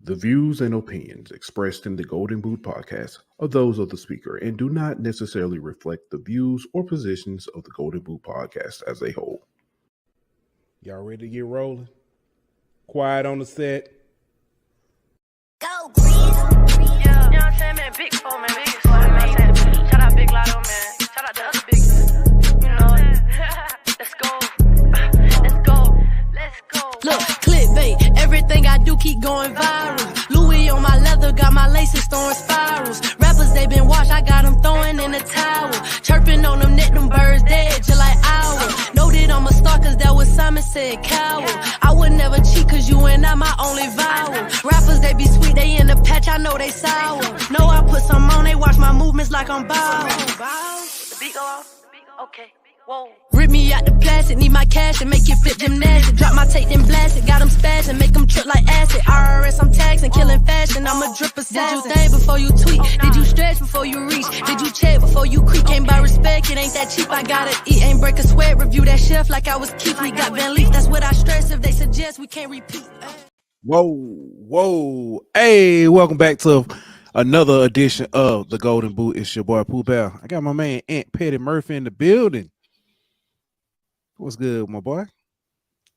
The views and opinions expressed in the Golden Boot podcast are those of the speaker and do not necessarily reflect the views or positions of the Golden Boot podcast as a whole. Y'all ready to get rolling? Quiet on the set. Go, Breeze. Yeah, you know what I'm saying, man? Big four, man. Biggest four, man. Shout out Big Lotto, man. Shout out the other big, you know. Let's go. Let's go. Let's go. Look, clickbait. Everything I do keep going viral. Louis on my leather, got my laces throwing spirals. Rappers, they been washed, I got them throwing in the towel. Chirping on them, net them birds dead, just like owl. Know that I'm a star, cause that was Simon said coward. I would never cheat, cause you and I my only vowel. Rappers, they be sweet, they in the patch, I know they sour. Know I put some on, they watch my movements like I'm bow. The beat go off? Okay. Whoa. Rip me out the plastic, need my cash and make it fit gymnastic. Drop my tape, then blast it, got them spazzing, make them trip like acid. IRS, I'm taxing, killing fashion, I'm a drip assassin. Did you think before you tweet? Did you stretch before you reach? Did you check before you creep? Can't buy respect, it ain't that cheap, I gotta eat. Ain't break a sweat, review that chef like I was Keith. We got Van Leaf, that's what I stress, if they suggest we can't repeat. Whoa. Hey, welcome back to another edition of the Golden Boot. It's your boy Pooh Bell. I got my man Aunt Petty Murphy in the building. What's good, my boy?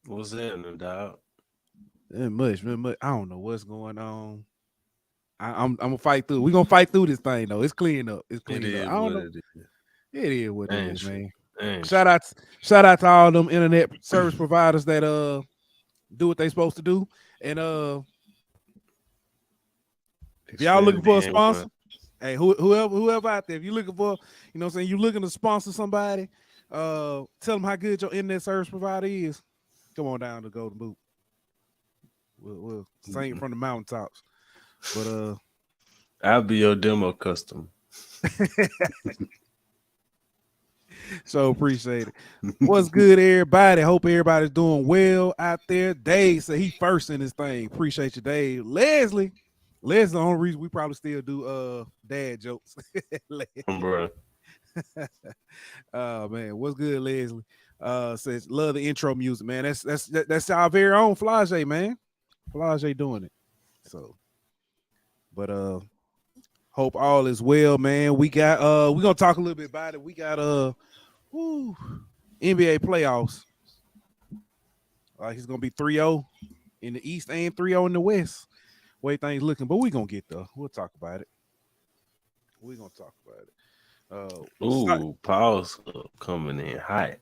What's happening, dog? Much. I don't know what's going on. I'm gonna fight through. We're gonna fight through this thing though. It's clean up. It's clean up. I don't know. It is what it is, man. Shout out to all them internet service providers that do what they supposed to do. And if y'all looking for a sponsor, hey, whoever out there, if you're looking for, you know what I'm saying, you looking to sponsor somebody, tell them how good your internet service provider is. Come on down to Golden Boot. We'll sing it from the mountaintops. But I'll be your demo customer. So appreciate it. What's good, everybody? Hope everybody's doing well out there. Dave said he first in this thing. Appreciate you, Dave. Leslie's the only reason we probably still do dad jokes. Bro. Oh man, what's good, Leslie? Says love the intro music, man. That's our very own Flage, man. Flage doing it. So, but hope all is well, man. We got we're gonna talk a little bit about it. We got NBA playoffs. He's gonna be 3-0 in the East and 3-0 in the West. Way things looking, but we're gonna get there. We'll talk about it. We're gonna talk about it. Paul's coming in hot.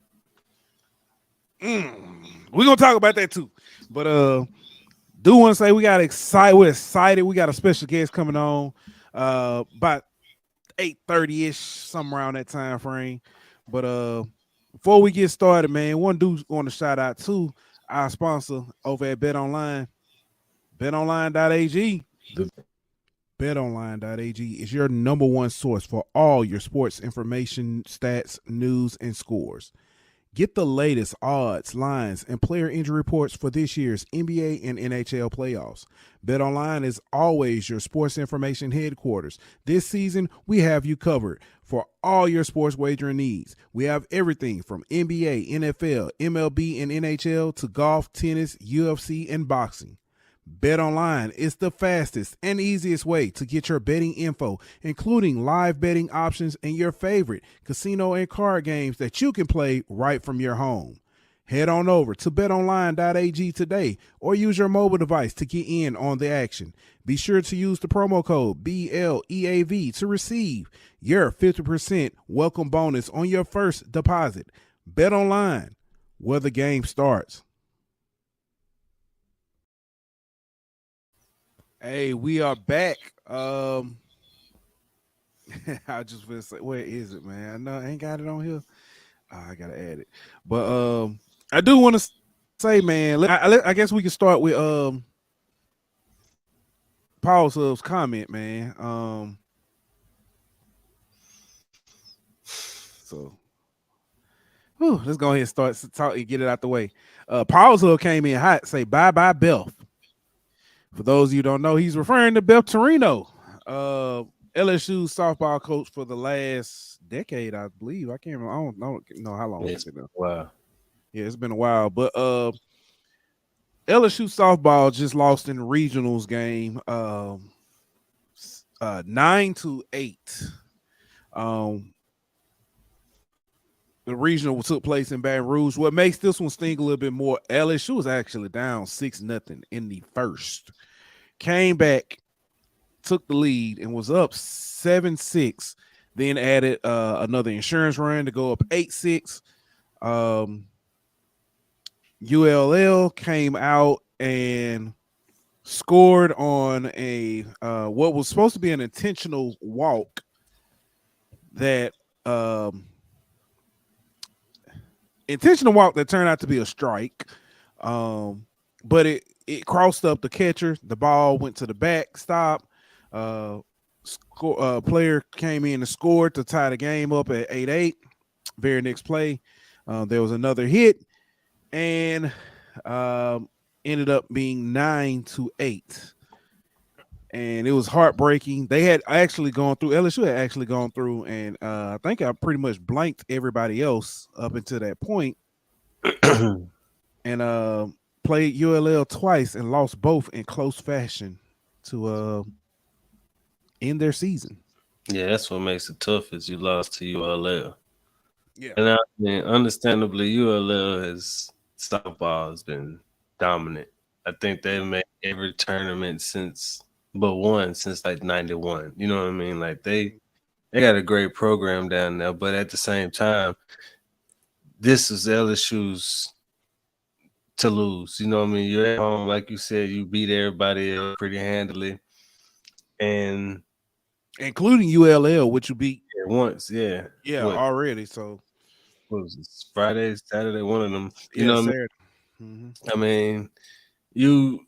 We're gonna talk about that too. But do want to say we're excited. We got a special guest coming on about 8:30-ish, somewhere around that time frame. But before we get started, man, one dude's going to shout out to our sponsor over at BetOnline. BetOnline.ag. BetOnline.ag is your number one source for all your sports information, stats, news, and scores. Get the latest odds, lines, and player injury reports for this year's NBA and NHL playoffs. BetOnline is always your sports information headquarters. This season, we have you covered for all your sports wagering needs. We have everything from NBA, NFL, MLB, and NHL to golf, tennis, UFC, and boxing. BetOnline is the fastest and easiest way to get your betting info, including live betting options and your favorite casino and card games that you can play right from your home. Head on over to betonline.ag today or use your mobile device to get in on the action. Be sure to use the promo code BLEAV to receive your 50% welcome bonus on your first deposit. BetOnline, where the game starts. Hey, we are back. I just want to say, where is it, man? I know I ain't got it on here. I gotta add it. But I do want to say, man, I guess we can start with Paul's comment, man. So let's go ahead and start talk and get it out the way. Paul's came in hot, say bye Beth. For those of you who don't know, he's referring to Beth Torino, LSU's softball coach for the last decade, I believe. I can't remember. I don't know how long it's been. Wow. Yeah, it's been a while. But LSU softball just lost in the regionals game, 9-8. The regional took place in Baton Rouge. What makes this one sting a little bit more, LSU was actually down 6-0 in the first. Came back, took the lead, and was up 7-6. Then added another insurance run to go up 8-6. ULL came out and scored on a what was supposed to be an intentional walk that turned out to be a strike. But it crossed up the catcher. The ball went to the backstop. Player came in and scored to tie the game up at 8-8. Very next play, there was another hit, and ended up being 9-8. And it was heartbreaking. They had actually gone through, LSU had actually gone through, and I think I pretty much blanked everybody else up until that point. And played ULL twice and lost both in close fashion to end their season. Yeah, that's what makes it tough is you lost to ULL. Yeah. And I mean, understandably, ULL softball has been dominant. I think they've made every tournament since like 91. You know what I mean? Like they got a great program down there, but at the same time, this is LSU's to lose. You know what I mean? You're at home, like you said, you beat everybody else pretty handily. And including ULL, which you beat once, yeah. Already. So what was it? Friday, Saturday, one of them. You know what I mean? Mm-hmm. I mean, you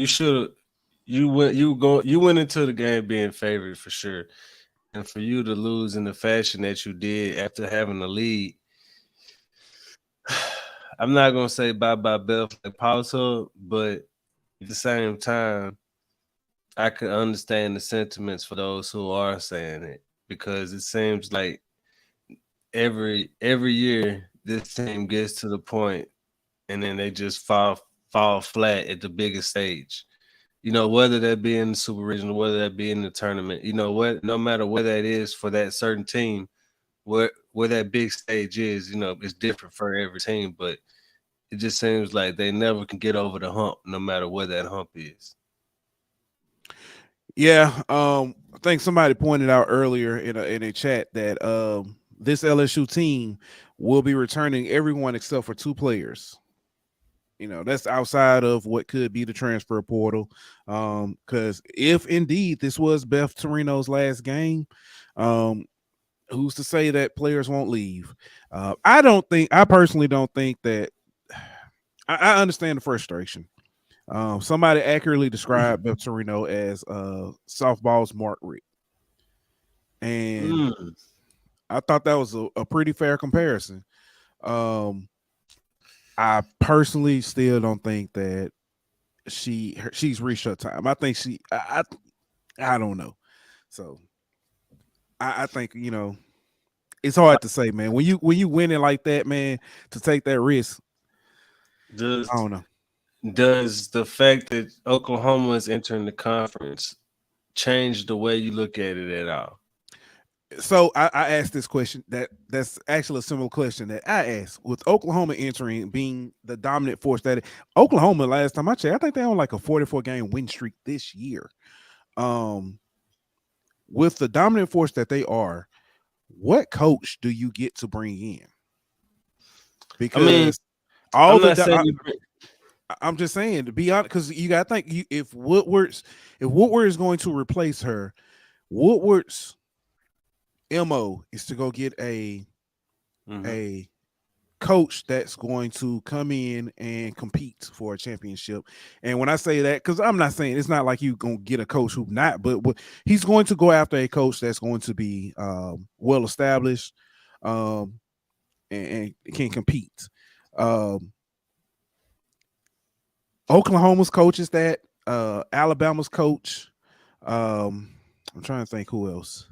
should you went into the game being favored for sure. And for you to lose in the fashion that you did after having the lead, I'm not gonna say bye-bye Beth like Pulse Hub, but at the same time, I could understand the sentiments for those who are saying it, because it seems like every year this team gets to the point and then they just fall flat at the biggest stage. You know, whether that be in the Super Regional, whether that be in the tournament, you know what, no matter where that is for that certain team, where that big stage is, you know, it's different for every team, but it just seems like they never can get over the hump no matter where that hump is. Yeah, I think somebody pointed out earlier in a chat that this LSU team will be returning everyone except for 2 players. You know, that's outside of what could be the transfer portal. Because if indeed this was Beth Torino's last game, who's to say that players won't leave? I personally don't think that. I understand the frustration. Somebody accurately described Beth Torino as softball's Mark Richt. And I thought that was a pretty fair comparison. I personally still don't think that she's reached her time. I think I don't know. So I think, you know, it's hard to say, man. When you win it like that, man, to take that risk, I don't know. Does the fact that Oklahoma is entering the conference change the way you look at it at all? So I asked this question. That's actually a similar question that I asked. With Oklahoma entering, being the dominant force that Oklahoma, last time I checked, I think they're on like a 44-game win streak this year. With the dominant force that they are, what coach do you get to bring in? Because I'm just saying, to be honest, because you got to think, if Woodward is going to replace her, Woodward's MO is to go get a coach that's going to come in and compete for a championship. And when I say that, because I'm not saying it's not like you gonna get a coach who not, but he's going to go after a coach that's going to be well established and can compete. Oklahoma's coach is that. Alabama's coach. I'm trying to think who else.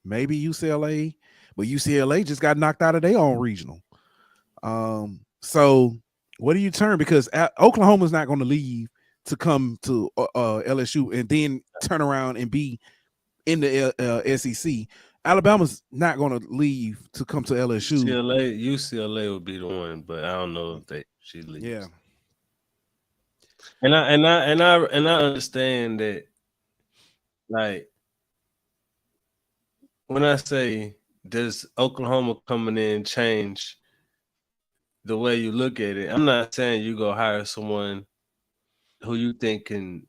Maybe UCLA, but UCLA just got knocked out of their own regional. So What do you turn? Because Oklahoma's not going to leave to come to LSU and then turn around and be in the SEC. Alabama's not going to leave to come to LSU. UCLA would be the one, but I don't know if she leaves. Yeah. And I understand that, like, when I say does Oklahoma coming in change the way you look at it, I'm not saying you go hire someone who you think can,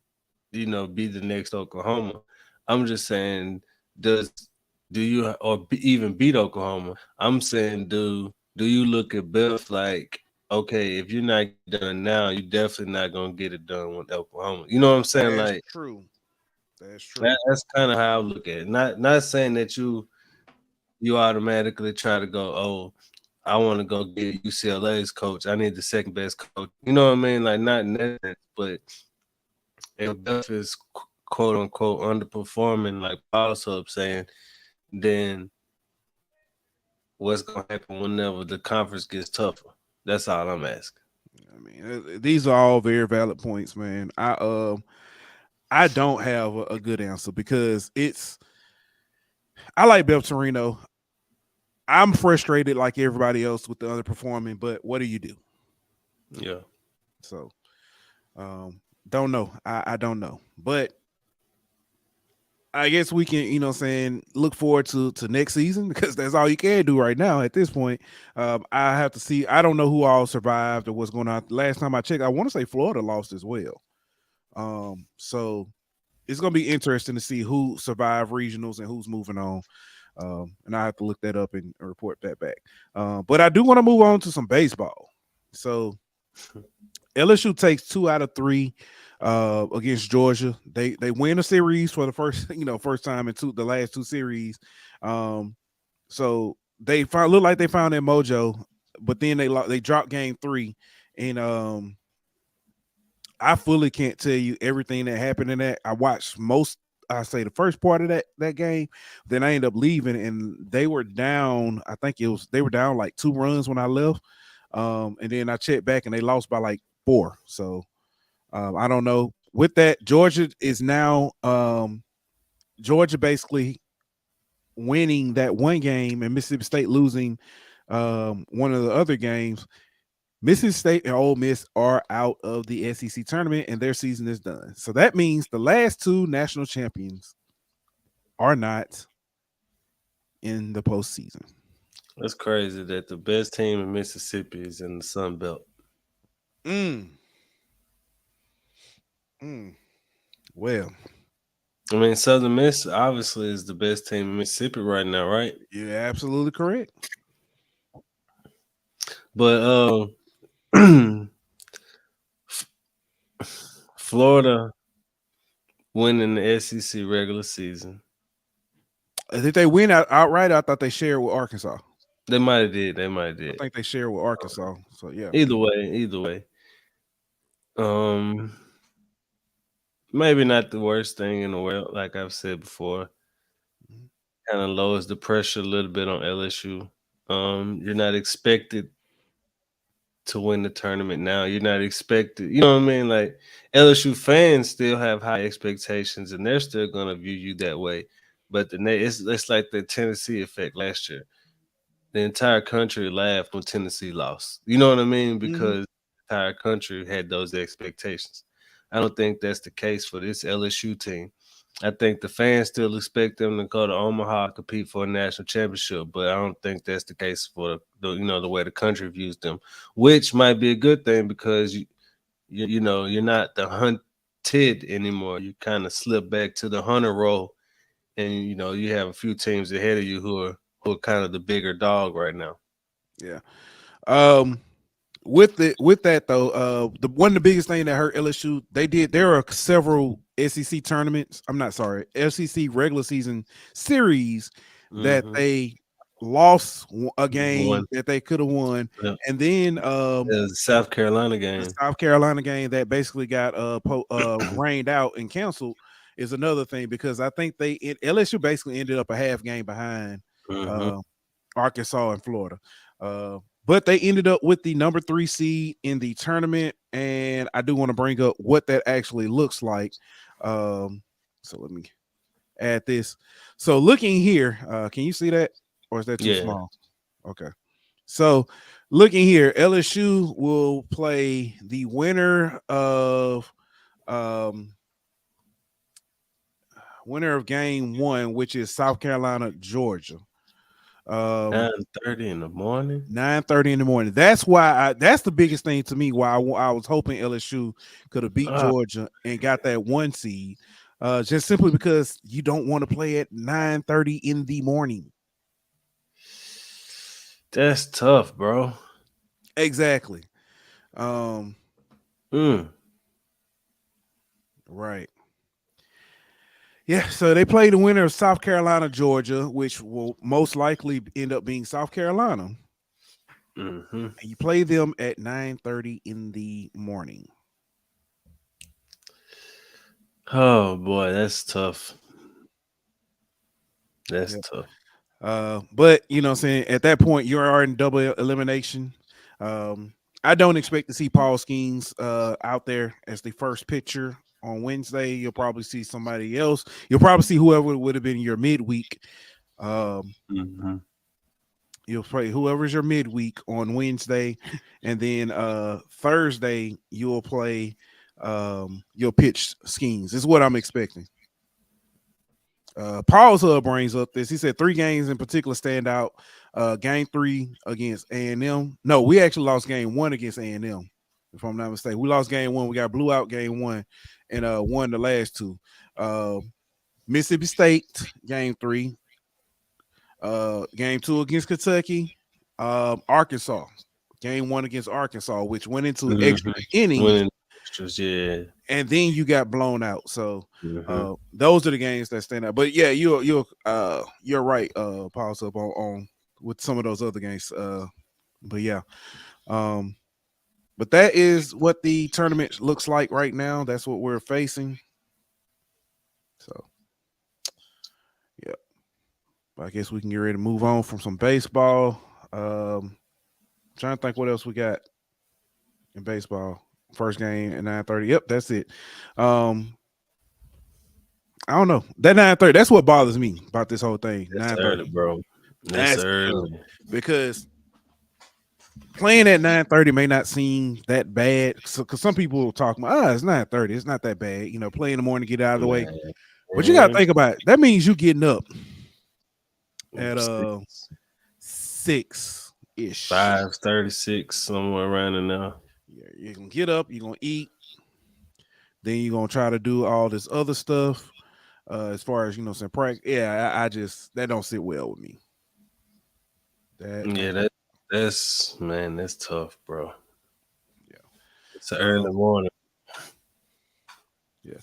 be the next Oklahoma. I'm just saying, do you even beat Oklahoma? I'm saying, do you look at Biff like, okay, if you're not done now, you're definitely not gonna get it done with Oklahoma. You know what I'm saying? That's Like, true. That's true. that's kind of how I look at it. Not saying that you automatically try to go, oh, I want to go get UCLA's coach. I need the second best coach. You know what I mean? Like, not in that sense, but if Biff is quote unquote underperforming, like Paul's up saying, then what's gonna happen whenever the conference gets tougher? That's all I'm asking. I mean, these are all very valid points, man. I don't have a good answer because I like Bill Torino. I'm frustrated like everybody else with the underperforming, but what do you do? Yeah. So, don't know. I don't know, but I guess we can, look forward to next season because that's all you can do right now at this point. I have to see. I don't know who all survived or what's going on. Last time I checked, I want to say Florida lost as well. So it's going to be interesting to see who survived regionals and who's moving on. And I have to look that up and report that back. But I do want to move on to some baseball. So LSU takes 2 out of 3 against Georgia. They win a series for the first time in the last 2 series. So they look like they found their mojo, but then they dropped game 3, and I fully can't tell you everything that happened in that. I watched the first part of that game. Then I ended up leaving, and they were down. I think they were down like 2 runs when I left. And then I checked back, and they lost by like 4. So I don't know. With that, Georgia is now Georgia basically winning that one game, and Mississippi State losing one of the other games. Mississippi State and Ole Miss are out of the SEC tournament, and their season is done. So that means the last 2 national champions are not in the postseason. That's crazy that the best team in Mississippi is in the Sun Belt. Well, I mean, Southern Miss obviously is the best team in Mississippi right now, right? you're absolutely correct. But Florida winning the SEC regular season. I think they win outright. I thought they shared with Arkansas. They might have did. They might have did. I think they share with Arkansas. So yeah. Either way. Maybe not the worst thing in the world, like I've said before. Kind of lowers the pressure a little bit on LSU. You're not expected to win the tournament now. You're not expected. You know what I mean? Like, LSU fans still have high expectations, and they're still gonna view you that way. But it's like the Tennessee effect last year. The entire country laughed when Tennessee lost. You know what I mean? Because the entire country had those expectations. I don't think that's the case for this LSU team. I think the fans still expect them to go to Omaha, compete for a national championship, but I don't think that's the case for the way the country views them, which might be a good thing because you're not the hunted anymore. You kind of slip back to the hunter role, and you have a few teams ahead of you who are kind of the bigger dog right now. Yeah. With that though, the one of the biggest thing that hurt LSU, there are several SEC tournaments. I'm not sorry, SEC regular season series that they lost a game that they could have won, and then the South Carolina game, that basically got rained out and canceled is another thing because I think LSU basically ended up a half game behind Arkansas and Florida. But they ended up with the number 3 seed in the tournament, and I do want to bring up what that actually looks like. So let me add this. So looking here, can you see that, or is that too small? Okay. So looking here, LSU will play the winner of game 1, which is South Carolina, Georgia. 9:30 in the morning. 9:30 in the morning. That's why that's the biggest thing to me. Why I was hoping LSU could have beat Georgia and got that 1 seed. Just simply because you don't want to play at 9:30 in the morning. That's tough, bro. Exactly. Right. Yeah, so they play the winner of South Carolina, Georgia, which will most likely end up being South Carolina. And you play them at 9:30 in the morning. Oh boy, that's tough. That's tough. But you know what I'm saying, at that point you are in double elimination. I don't expect to see Paul Skeens out there as the first pitcher on Wednesday. You'll probably see somebody else. You'll probably see whoever would have been your midweek. You'll play whoever's your midweek on Wednesday, and then Thursday you'll play you'll pitch Skeens. Is what I'm expecting. Paul's Hub brings up this. He said 3 games in particular stand out. Game 3 against A&M. No, we actually lost game 1 against A&M, if I'm not mistaken. We lost game 1. We got blew out game 1 and won the last 2. Mississippi State, game 3. Game 2 against Kentucky. Arkansas, game 1 against Arkansas, which went into extra innings. Yeah. And then you got blown out. So those are the games that stand out. But yeah, you're right, Paul's up on with some of those other games. But yeah. But that is what the tournament looks like right now. That's what we're facing. So yeah. But I guess we can get ready to move on from some baseball. Trying to think what else we got in baseball. First game at 9:30. Yep, that's it. I don't know. That 9:30, that's what bothers me about this whole thing. That's early, bro. That's early. Because playing at 9:30 may not seem that bad. Because some people will talk about, it's 9:30. It's not that bad. You know, play in the morning, get out of the way. But you got to think about it. That means you getting up at 6-ish. 5:36, somewhere around in there. Yeah, you're gonna get up, you're gonna eat, then you're gonna try to do all this other stuff. As far as some practice. Yeah, I just that don't sit well with me. That's tough, bro. Yeah. It's an early morning. Yeah.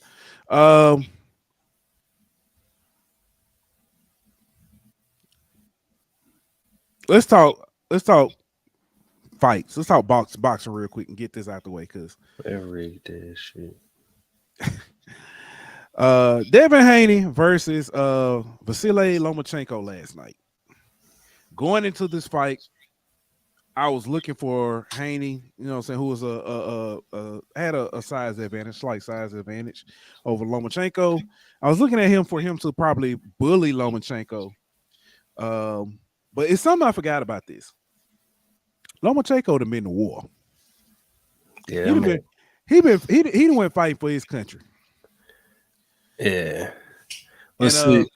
Let's talk fights. Let's talk boxing real quick and get this out the way, because every day shit. Devin Haney versus Vasily Lomachenko last night. Going into this fight, I was looking for Haney, who was had a size advantage, slight size advantage over Lomachenko. I was looking at him for him to probably bully Lomachenko. But it's something I forgot about this. Lomachenko done been to war. Yeah, he went fighting for his country. Yeah. Well, see,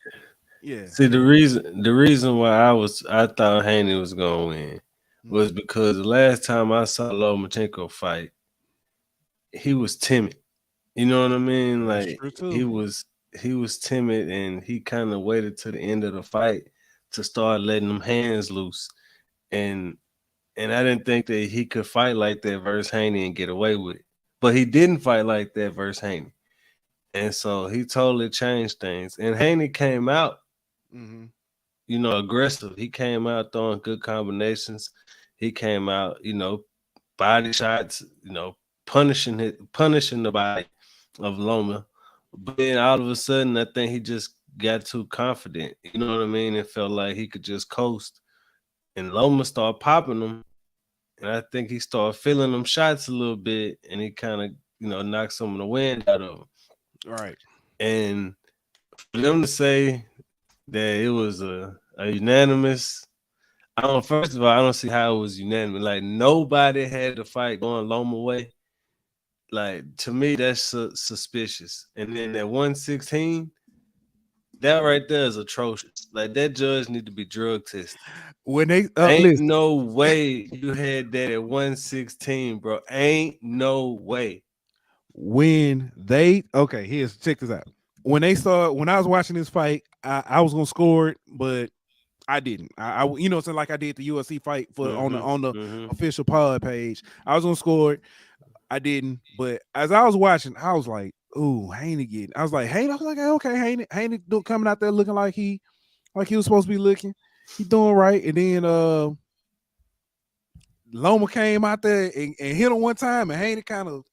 the reason why I thought Haney was gonna win was because the last time I saw Lomachenko fight, he was timid. You know what I mean? Like he was timid, and he kind of waited to the end of the fight to start letting them hands loose. And I didn't think that he could fight like that versus Haney and get away with it. But he didn't fight like that versus Haney. And so he totally changed things. And Haney came out, aggressive. He came out throwing good combinations. He came out, body shots, punishing the body of Loma. But then all of a sudden, I think he just got too confident. You know what I mean? It felt like he could just coast. And Loma started popping him. And I think he started feeling them shots a little bit, and he kind of, knocked some of the wind out of him. All right. And for them to say that it was a unanimous, first of all, I don't see how it was unanimous. Like, nobody had the fight going Loma way. Like, to me, that's suspicious. And then at 116, that right there is atrocious. Like, that judge need to be drug tested. When they ain't listen, no way you had that at 116, bro. Ain't no way. when they check this out. When I was watching this fight, I was gonna score it, but I didn't. I so like I did the UFC fight for on the official pod page. I was gonna score it. I didn't, but as I was watching, I was like, "Ooh, Haney getting." I was like, "Haney." I was like, "Okay, Haney coming out there looking like he was supposed to be looking. He doing right." And then Loma came out there and hit him one time, and Haney kind of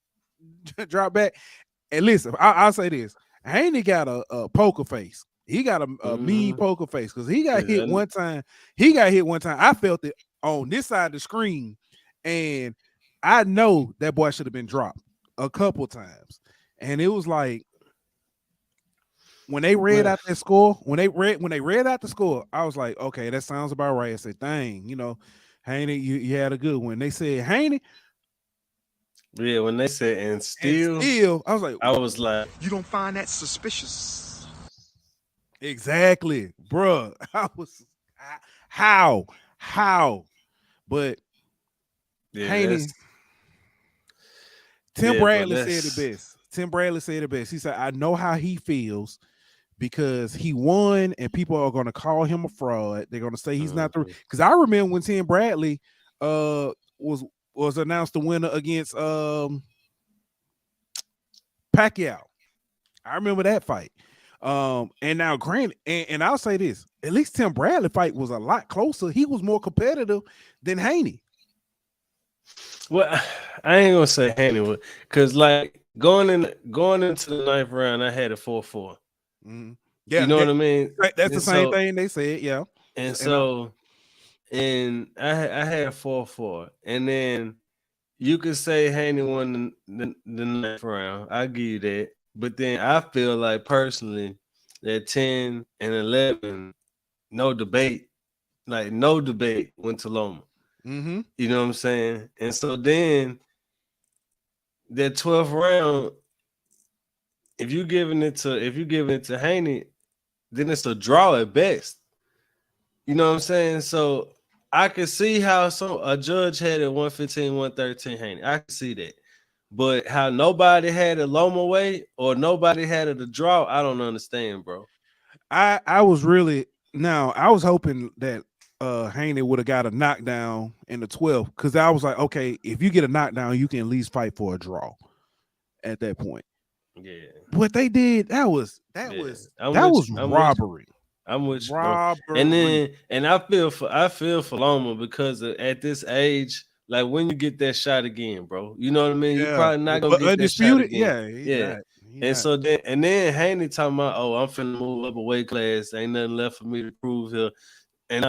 dropped back. And listen, I'll say this: Haney got a poker face. He got a mean poker face because he got hit one time. I felt it on this side of the screen, and I know that boy should have been dropped a couple times. And it was like when they read out that score, when they read out the score, I was like, okay, that sounds about right. I said, dang, Haney, you had a good one. They said Haney. Yeah, when they said and still, I was like, you don't find that suspicious? Exactly, bruh. I was how, but Haney. Tim Bradley said it best. He said, I know how he feels because he won and people are going to call him a fraud. They're going to say he's not the, because I remember when Tim Bradley was announced the winner against Pacquiao. I remember that fight. And now granted, and I'll say this, at least Tim Bradley fight was a lot closer. He was more competitive than Haney. Well, I ain't gonna say Haney, because like going into the ninth round, I had a 4-4. Mm-hmm. Yeah, you know what I mean. That's the same thing they said, yeah. And so, I had a 4-4, and then you could say Haney won the ninth round. I'll give you that, but then I feel like personally that 10 and 11, no debate went to Loma. Mm-hmm. You know what I'm saying? And so then that 12th round, if you giving it to Haney, then it's a draw at best. You know what I'm saying? So I could see how a judge had it 115, 113 Haney. I can see that. But how nobody had it Loma way or nobody had it a draw, I don't understand, bro. I was hoping that Haney would have got a knockdown in the 12th, because I was like, okay, if you get a knockdown, you can at least fight for a draw at that point. Yeah. What they did, that was robbery. I'm with you, robbery. Bro. And I feel for Loma because at this age, like when you get that shot again, bro, you know what I mean? Yeah. You're probably not gonna get that shot again. Yeah. So then Haney talking about, oh, I'm finna move up a weight class. Ain't nothing left for me to prove here. And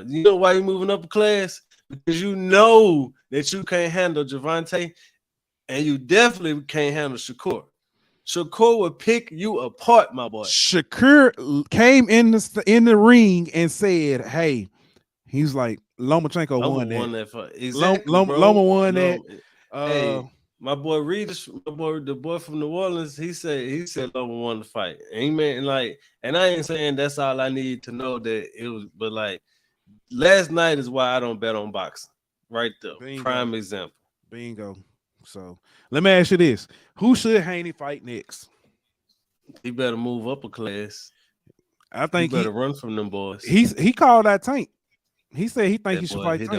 you know why you moving up a class? Because you know that you can't handle Javante, and you definitely can't handle Shakur. Shakur would pick you apart, my boy. Shakur came in the ring and said, "Hey," he's like, Lomachenko won that fight. Exactly, Loma won that. Hey, my boy the boy from New Orleans, he said Loma won the fight. Amen. And I ain't saying that's all I need to know that it was, but like last night is why I don't bet on boxing. Right there. Bingo. Prime example. Bingo. So let me ask you this: who should Haney fight next? He better move up a class. I think he better run from them boys. He called that Tank. He said he think he should fight Tank.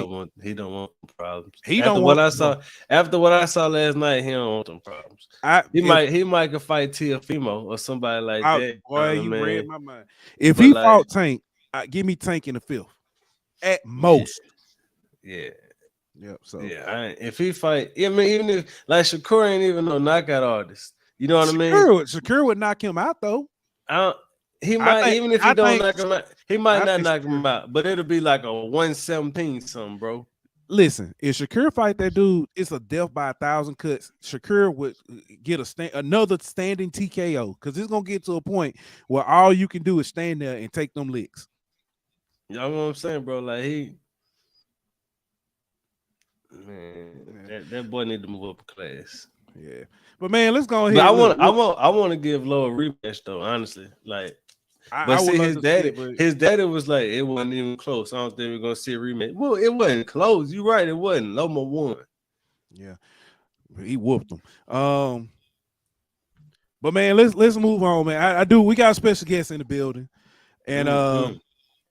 He don't want problems. After what I saw last night, he don't want them problems. He might could fight Teofimo or somebody like that. Boy, you read my mind. If he fought Tank, give me Tank in the 5th at most. Yeah. Yep. So if he fight, I mean, even if like Shakur ain't even no knockout artist, you know what I mean? Shakur would knock him out though. He might, even if he don't knock him out, he might not knock him out, but it'll be like a 117 something, bro. Listen, if Shakur fight that dude, it's a death by 1,000 cuts. Shakur would get another standing TKO because it's gonna get to a point where all you can do is stand there and take them licks. You know what I'm saying, bro? Like that boy need to move up a class. Yeah, but man, let's go ahead. But I want to give Low a rematch though, honestly. Like, but see, his daddy was like, it wasn't even close. I don't think we're gonna see a rematch. Well, it wasn't close. You're right, it wasn't. Loma won. Yeah, he whooped him. But man, let's move on, man. We got a special guest in the building, and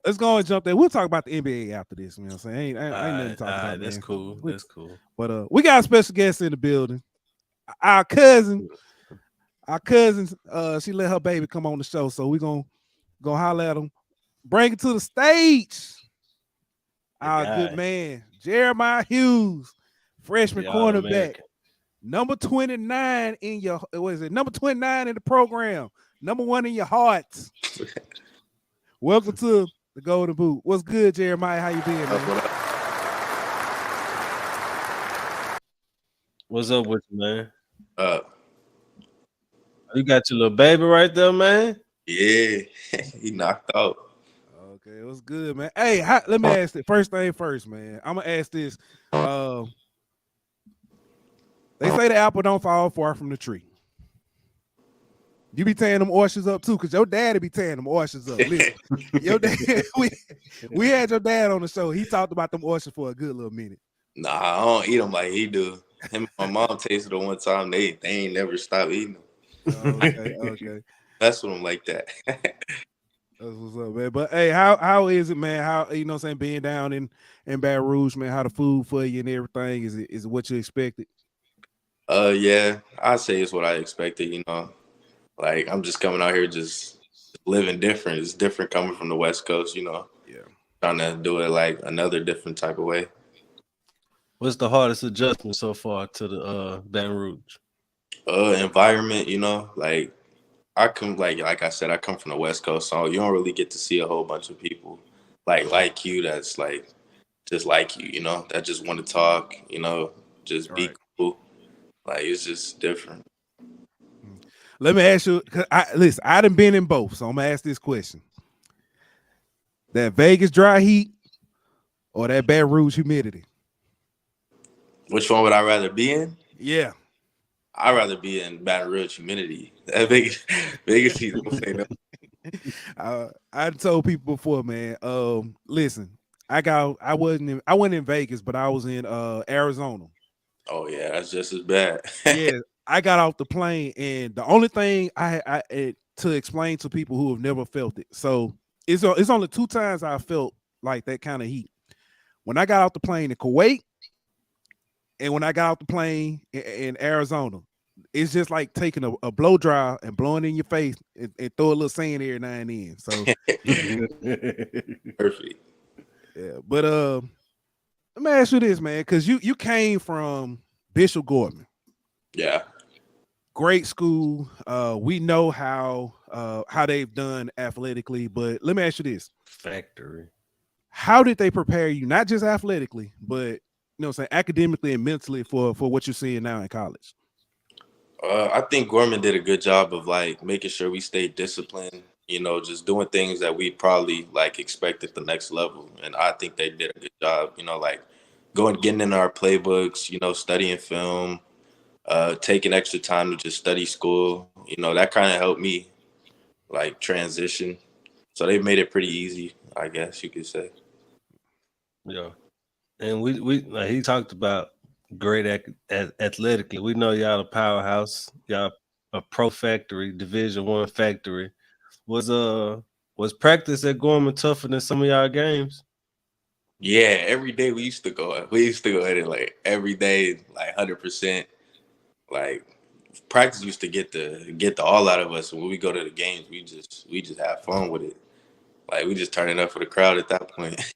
let's go and jump there. We'll talk about the NBA after this. You know what I'm saying? Ain't nothing to talk about. That's cool. That's cool. But we got a special guest in the building. Our cousin, she let her baby come on the show, so we're gonna holler at him. Bring it to the stage. Our good man, Jeremiah Hughes, freshman cornerback, number 29 in your number 29 in the program, number 1 in your hearts. Welcome to the Golden Boot. What's good, Jeremiah? How you been, man? What's up with you, man? You got your little baby right there, man. Yeah, he knocked out. Okay, what's good, man? Hey, let me ask it. First thing first, man. I'm gonna ask this. They say the apple don't fall far from the tree. You be tearing them oysters up too, because your daddy be tearing them oysters up. Listen, your dad, we had your dad on the show. He talked about them oysters for a good little minute. Nah, I don't eat them like he do. Him and my mom tasted them one time. They ain't never stopped eating them. Okay. That's what I'm like that. That's what's up, man. But hey, how is it, man? How, you know what I'm saying, being down in Baton Rouge, man? How the food for you and everything? Is it what you expected? Yeah, I say it's what I expected, you know. Like, I'm just coming out here just living different. It's different coming from the West Coast, you know. Yeah. Trying to do it like another different type of way. What's the hardest adjustment so far to the Baton Rouge? Environment, you know, like I I said, I come from the West Coast, so you don't really get to see a whole bunch of people like you that's like just like you know, that just want to talk, you know, just be cool. Like, it's just different. Let me ask you, listen, I done been in both, so I'm gonna ask this question. That Vegas dry heat or that Baton Rouge humidity? Which one would I rather be in? Yeah. I'd rather be in Baton Rouge humidity. That Vegas heat, don't say no. I told people before, man. Listen, I wasn't in Vegas, but I was in Arizona. Oh yeah, that's just as bad. Yeah, I got off the plane, and the only thing I to explain to people who have never felt it. So it's only 2 times I felt like that kind of heat. When I got off the plane in Kuwait, and when I got off the plane in Arizona. It's just like taking a blow dry and blowing in your face and throw a little sand every now and then. So perfect. Yeah, but let me ask you this, man, because you came from Bishop Gorman. Yeah. Great school. We know how they've done athletically, but let me ask you this. Factory. How did they prepare you, not just athletically, but you know what I'm saying, academically and mentally for what you're seeing now in college? I think Gorman did a good job of like making sure we stayed disciplined, you know, just doing things that we probably like expect at the next level. And I think they did a good job, you know, like getting in our playbooks, you know, studying film, taking extra time to just study school, you know, that kind of helped me like transition. So they made it pretty easy, I guess you could say. Yeah. And we like he talked about great athletically. We know y'all a powerhouse. Y'all a pro factory, Division I factory. Was practice at Gorman tougher than some of y'all games? Yeah, every day we used to go at it like every day, like 100%. Like practice used to get the all out of us. When we go to the games, we just have fun with it. Like we just turn it up for the crowd at that point.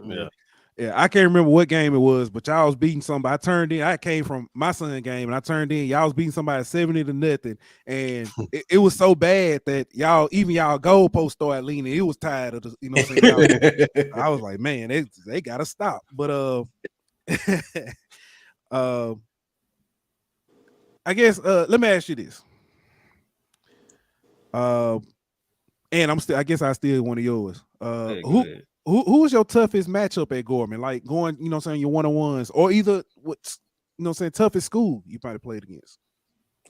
Yeah. Yeah, I can't remember what game it was, but y'all was beating somebody. I turned in. I came from my son game, and I turned in. Y'all was beating somebody 70-0, and it was so bad that y'all goalpost started leaning. It was tired of the, you know what I'm saying? I was like, man, they gotta stop. But I guess let me ask you this. And I guess I still one of yours. Go Who ahead. who was your toughest matchup at Gorman? Like going, you know what I'm saying, your one-on-ones, or either what's, you know what I'm saying, toughest school you probably played against?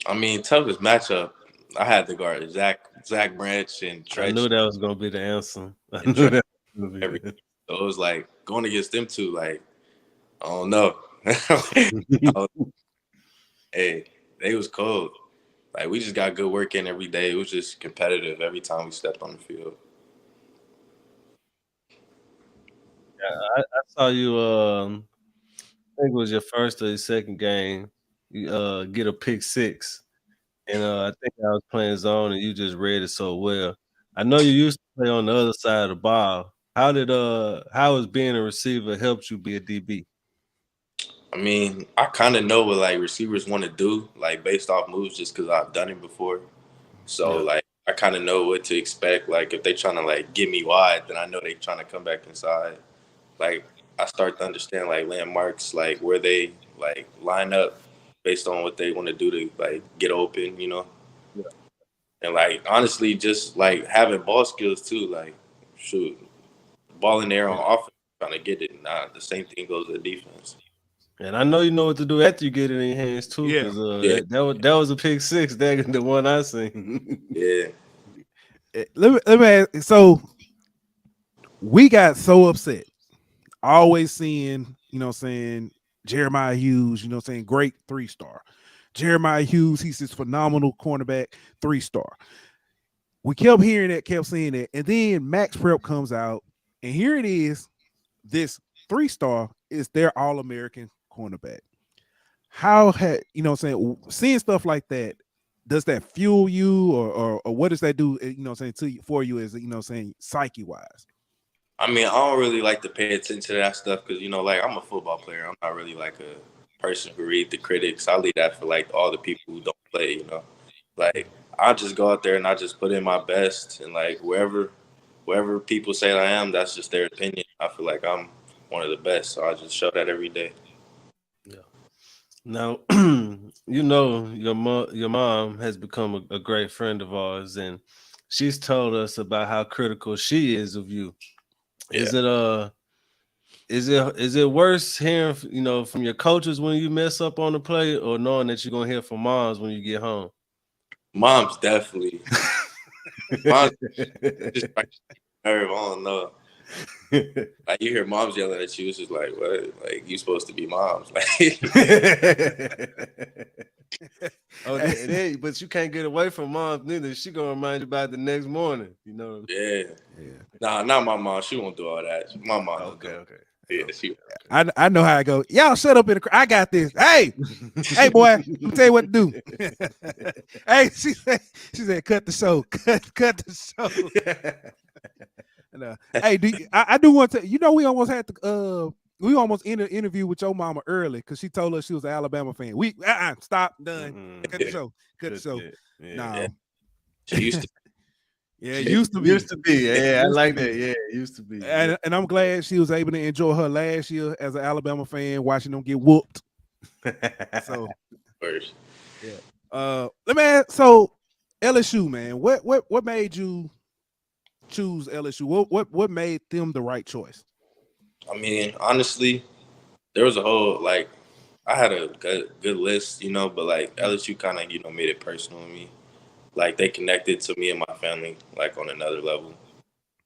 I mean, toughest matchup, I had to guard Zach Branch and I knew Tretch that was gonna be the answer. I and knew Trent that was gonna be every. the So it was like going against them two. Like I don't know. answer. Hey, they was cold. Like we just got good work in every day. It was just competitive every time we stepped on the field. I saw you. I think it was your first or your second game. You get a pick six, and I think I was playing zone, and you just read it so well. I know you used to play on the other side of the ball. How has being a receiver helped you be a DB? I mean, I kind of know what like receivers want to do, like based off moves, just because I've done it before. So Yeah. like I kind of know what to expect. Like if they trying to like get me wide, then I know they trying to come back inside. Like I start to understand like landmarks, like where they like line up based on what they want to do to like get open, you know. Yeah. And like honestly, just like having ball skills too. Like shoot, ball in there on offense, trying to get it. Nah, the same thing goes to defense. And I know you know what to do after you get it in your hands too, Yeah. because Yeah, that was a pick six. That the one I seen. yeah. Let me ask, so we got so upset. Always seeing, you know what I'm saying, Jeremiah Hughes, you know what I'm saying, great 3-star. Jeremiah Hughes, he's this phenomenal cornerback, 3-star. We kept hearing that, kept seeing that. And then Max Prep comes out, and here it is. This 3-star is their All-American cornerback. How had, you know what I'm saying, seeing stuff like that, does that fuel you, or what does that do, you know what I'm saying, to you, for you, as, you know what I'm saying, psyche-wise? I mean, I don't really like to pay attention to that stuff because, you know, like I'm a football player. I'm not really like a person who read the critics. I leave that for like all the people who don't play, you know. Like I just go out there and I just put in my best and like wherever people say I am, that's just their opinion. I feel like I'm one of the best, so I just show that every day. Yeah. Now, you know your mom has become a great friend of ours, and she's told us about how critical she is of you. Yeah. Is it worse hearing from your coaches when you mess up on the play, or knowing that you're gonna hear from moms when you get home? Mom's definitely mom's just like nerve. I don't know. Like you hear moms yelling at you, it's just like what? Like you supposed to be moms. Like But you can't get away from moms neither. She gonna remind you about the next morning. You know. yeah. Yeah. Nah, not my mom. She won't do all that. My mom don't do Okay. Yeah, she. I know how I go. Y'all shut up in the. I got this. Hey, hey, boy, let me tell you what to do. Hey, she said, cut the show. Cut the show. And, hey, I do want to. You know, we almost had to. We almost ended the interview with your mama early because she told us she was an Alabama fan. We stop, done. Cut the show. Cut the show. Nah. Yeah. She used to. Yeah, it used to be. Used to be. Yeah, I like that. Yeah, it used to be. And I'm glad she was able to enjoy her last year as an Alabama fan, watching them get whooped. So, First. yeah. Let me ask, so LSU, man, what made you choose LSU? What made them the right choice? I mean, honestly, there was a whole like I had a good list, you know, but like LSU kind of made it personal to me. Like they connected to me and my family like on another level,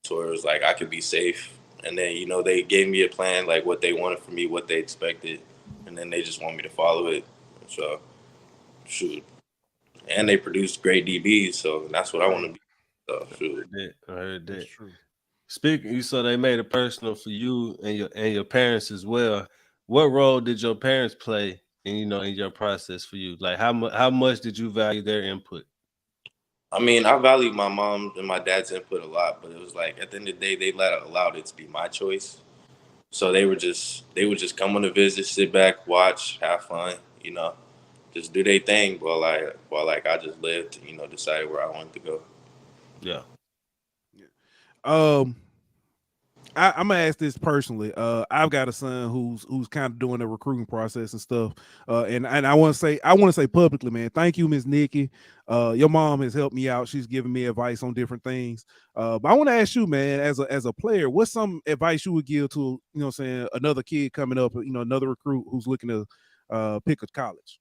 so it was like I could be safe. And then they gave me a plan like what they wanted from me, what they expected, and then they just want me to follow it. So shoot, and they produced great DBs, so that's what I want to be. So shoot. I heard that. That's true. Speaking, so they made it personal for you and your parents as well. What role did your parents play in your process for you? Like how much did you value their input? I mean, I value my mom and my dad's input a lot, but it was like at the end of the day, they allowed it to be my choice. So they would just come on a visit, sit back, watch, have fun, just do their thing while I just lived, decided where I wanted to go. Yeah. I'm gonna ask this personally. I've got a son who's kind of doing the recruiting process and stuff. And I want to say publicly, man, thank you, Miss Nikki. Your mom has helped me out. She's given me advice on different things. But I want to ask you, man, as a player, what's some advice you would give to, another kid coming up, another recruit who's looking to pick a college?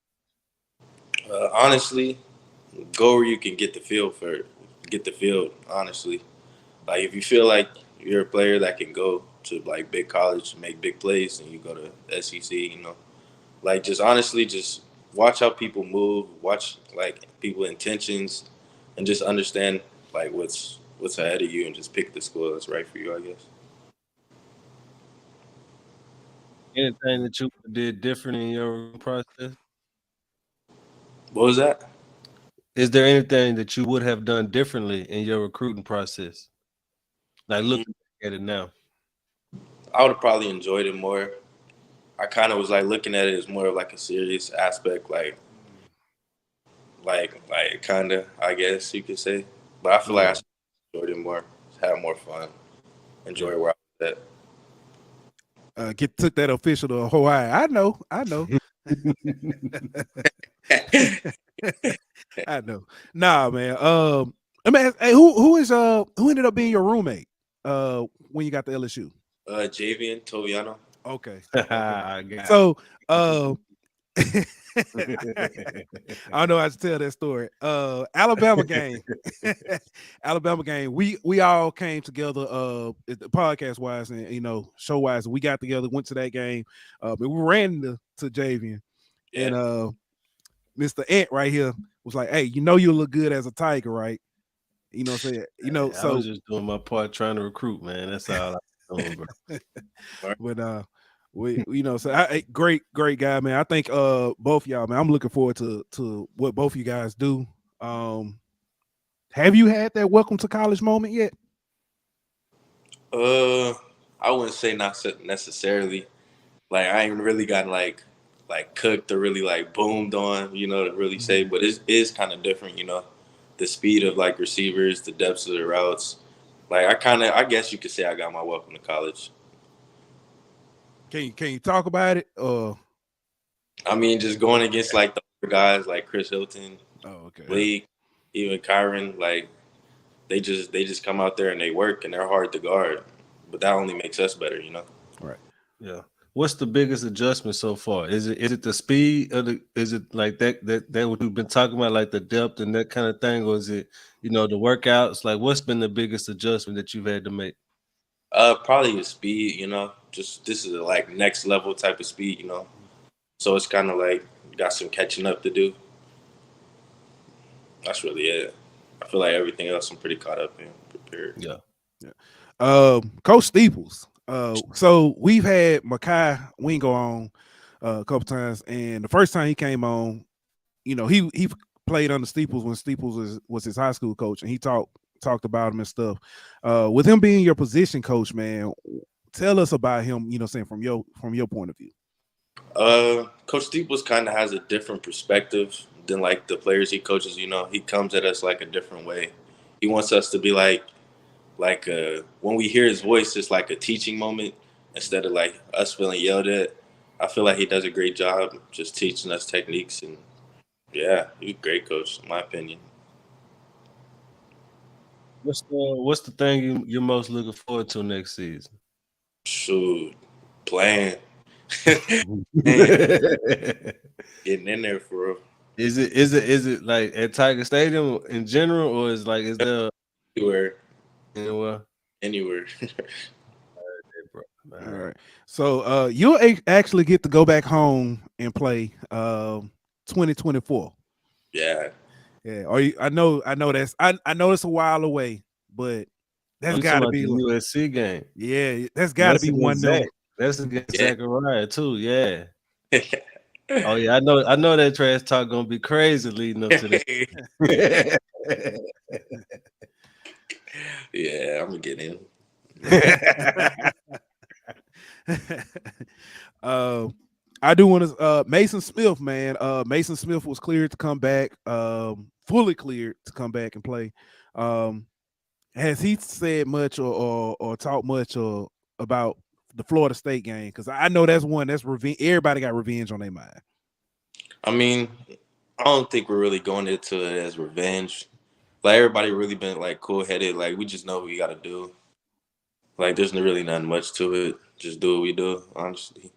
Honestly, go where you can get the field. Honestly, like if you feel like you're a player that can go to like big college, make big plays, and you go to SEC, like just honestly, just watch how people move, watch like people intentions, and just understand like what's ahead of you, and just pick the school that's right for you, I guess. Anything that you did different in your process? What was that? Is there anything that you would have done differently in your recruiting process? Like looking at it now. I would have probably enjoyed it more. I kind of was like looking at it as more of like a serious aspect, like kind of, I guess you could say. But I feel like I should have enjoyed it more, have more fun, enjoy where I was at. Took that official to Hawaii. I know. I know. Nah, man. I mean, hey, who ended up being your roommate when you got to LSU? Javian Toviano. Okay. So I don't know how to tell that story. Alabama game. Alabama game. We all came together podcast wise and show wise. We got together, went to that game. But we ran to Javian. Yeah. And Mr. Ant right here was like, hey, you look good as a Tiger, right? You know what I'm saying? I was just doing my part trying to recruit, man. That's all I was doing, bro. But great guy, man. I think both y'all, man, I'm looking forward to what both you guys do. Have you had that welcome to college moment yet? I wouldn't say not necessarily. Like I ain't really gotten like cooked or really like boomed on, to really say, but it is kind of different, the speed of like receivers, the depths of the routes. Like I guess you could say I got my welcome to college. Can you talk about it? I mean, just going against like the other guys like Chris Hilton, Blake, even Kyron, like they just come out there and they work and they're hard to guard. But that only makes us better, Right. Yeah. What's the biggest adjustment so far? Is it the speed is it like that what we've been talking about, like the depth and that kind of thing, or is it, the workouts? Like what's been the biggest adjustment that you've had to make? Probably the speed, just this is a like next level type of speed, So it's kind of like got some catching up to do. That's really it. I feel like everything else I'm pretty caught up and prepared. Yeah. Coach Steeples. So we've had Makai Wingo on a couple times, and the first time he came on, he played under Steeples when Steeples was his high school coach, and he talked about him and stuff. With him being your position coach, man, tell us about him, saying from your point of view. Coach Steeples kind of has a different perspective than like the players he coaches. He comes at us like a different way. He wants us to be like when we hear his voice, it's like a teaching moment instead of like us feeling yelled at. I feel like he does a great job just teaching us techniques, and yeah, he's a great coach in my opinion. What's the thing you're most looking forward to next season? Shoot, playing. Getting in there for real. Is it like at Tiger Stadium in general, or is there anywhere? All right. So you'll actually get to go back home and play 2024. Yeah. Yeah. I know it's a while away, but that's got to be the USC game. Yeah, that's got to be one day. That's against Zachariah too. Yeah. Oh yeah, I know that trash talk gonna be crazy leading up to that. Yeah, I'm gonna get in. I do want to Mason Smith, man. Mason Smith was cleared to come back, fully cleared to come back and play. Has he said much or talked much or about the Florida State game? Because I know that's one that's revenge. Everybody got revenge on their mind. I mean, I don't think we're really going into it as revenge. Like everybody really been like cool headed. Like we just know what we got to do. Like there's really not much to it. Just do what we do, honestly.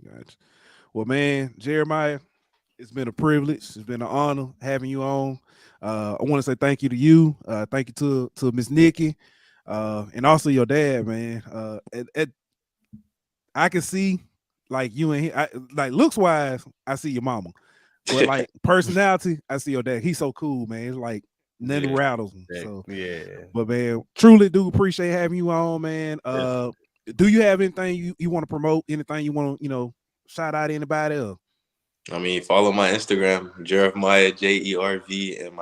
Gotcha. Well, man, Jeremiah, it's been a privilege. It's been an honor having you on. I want to say thank you to you. Thank you to Miss Nikki, and also your dad, man. I can see like you and him, like looks wise, I see your mama, but like personality, I see your dad. He's so cool, man. It's like nothing rattles him. So but man, truly do appreciate having you on, man. Do you have anything you want to promote? Anything you want to shout out anybody else? I mean, follow my Instagram, Jeremiah JervMiahH.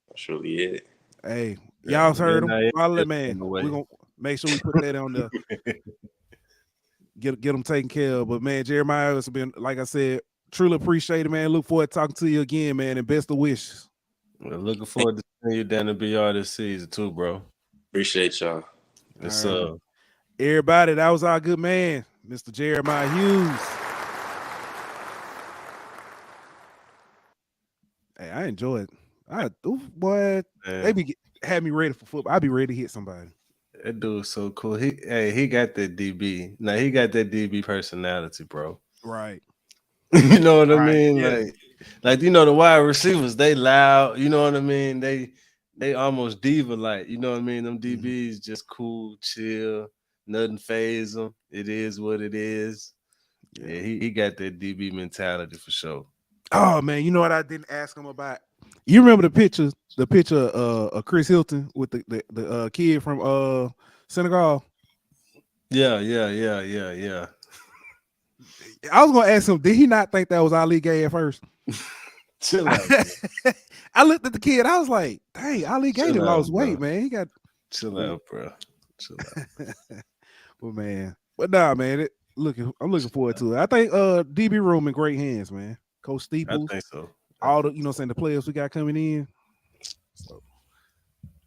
That's really it. Hey, y'all heard him. Follow that man. We're gonna make sure we put that on there. Get them taken care of. But man, Jeremiah, it's been, like I said, truly appreciate it, man. Look forward to talking to you again, man, and best of wishes. Well, looking forward to seeing you down in BR this season too, bro. Appreciate y'all. Yes, right. Everybody, that was our good man, Mr. Jeremiah Hughes. Hey, I enjoy it. They had me ready for football. I'd be ready to hit somebody. That dude's so cool. He got that DB. Now he got that DB personality, bro. Right. You know what I mean? Yeah. Like the wide receivers, they loud. You know what I mean? They almost diva like. You know what I mean? Them DBs just cool, chill, nothing faze them. It is what it is. Yeah, he got that DB mentality for sure. Oh man, you know what I didn't ask him about? You remember the picture of Chris Hilton with the kid from Senegal? Yeah. I was gonna ask him, did he not think that was Ali Gay at first? Chill out. I looked at the kid, I was like, dang, Ali Gay lost weight, man. He got chill out, bro. Chill out. Well, man. But nah, man, I'm looking forward to it. I think DB room in great hands, man. Coach Steeples. I think so. All the the players we got coming in. So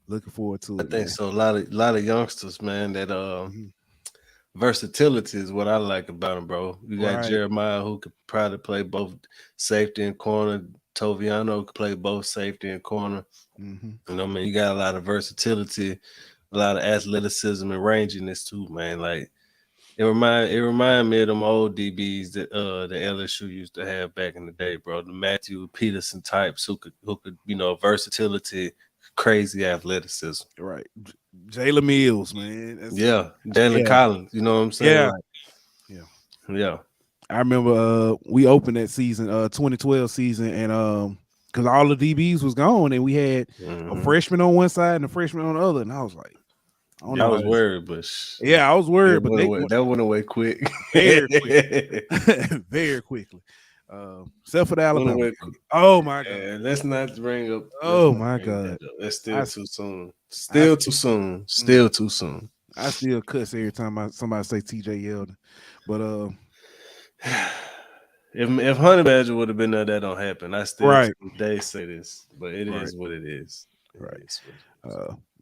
looking forward to it. I think so. A lot of youngsters, man, that versatility is what I like about him, bro. You got Jeremiah who could probably play both safety and corner. Toviano could play both safety and corner. You know, man, you got a lot of versatility, a lot of athleticism and ranginess too, man. Like it remind me of them old DBs that the LSU used to have back in the day, bro. The Matthew Peterson types who could versatility, crazy athleticism. Right. Jalen Mills, man. Jalen Collins. You know what I'm saying? Yeah. I remember we opened that season, 2012 season, and because all the DBs was gone, and we had a freshman on one side and a freshman on the other, and I was like, I was worried, but I was worried, but that went away quick, very quickly, very quickly. Except for the Alabama. Oh my God! Let's not bring up. Oh my God! That's still too soon. Still too soon. Still too soon. I still cuss every time somebody say TJ Yeldon, but if Honey Badger would have been there, that don't happen. I still they say this, but it is what it is.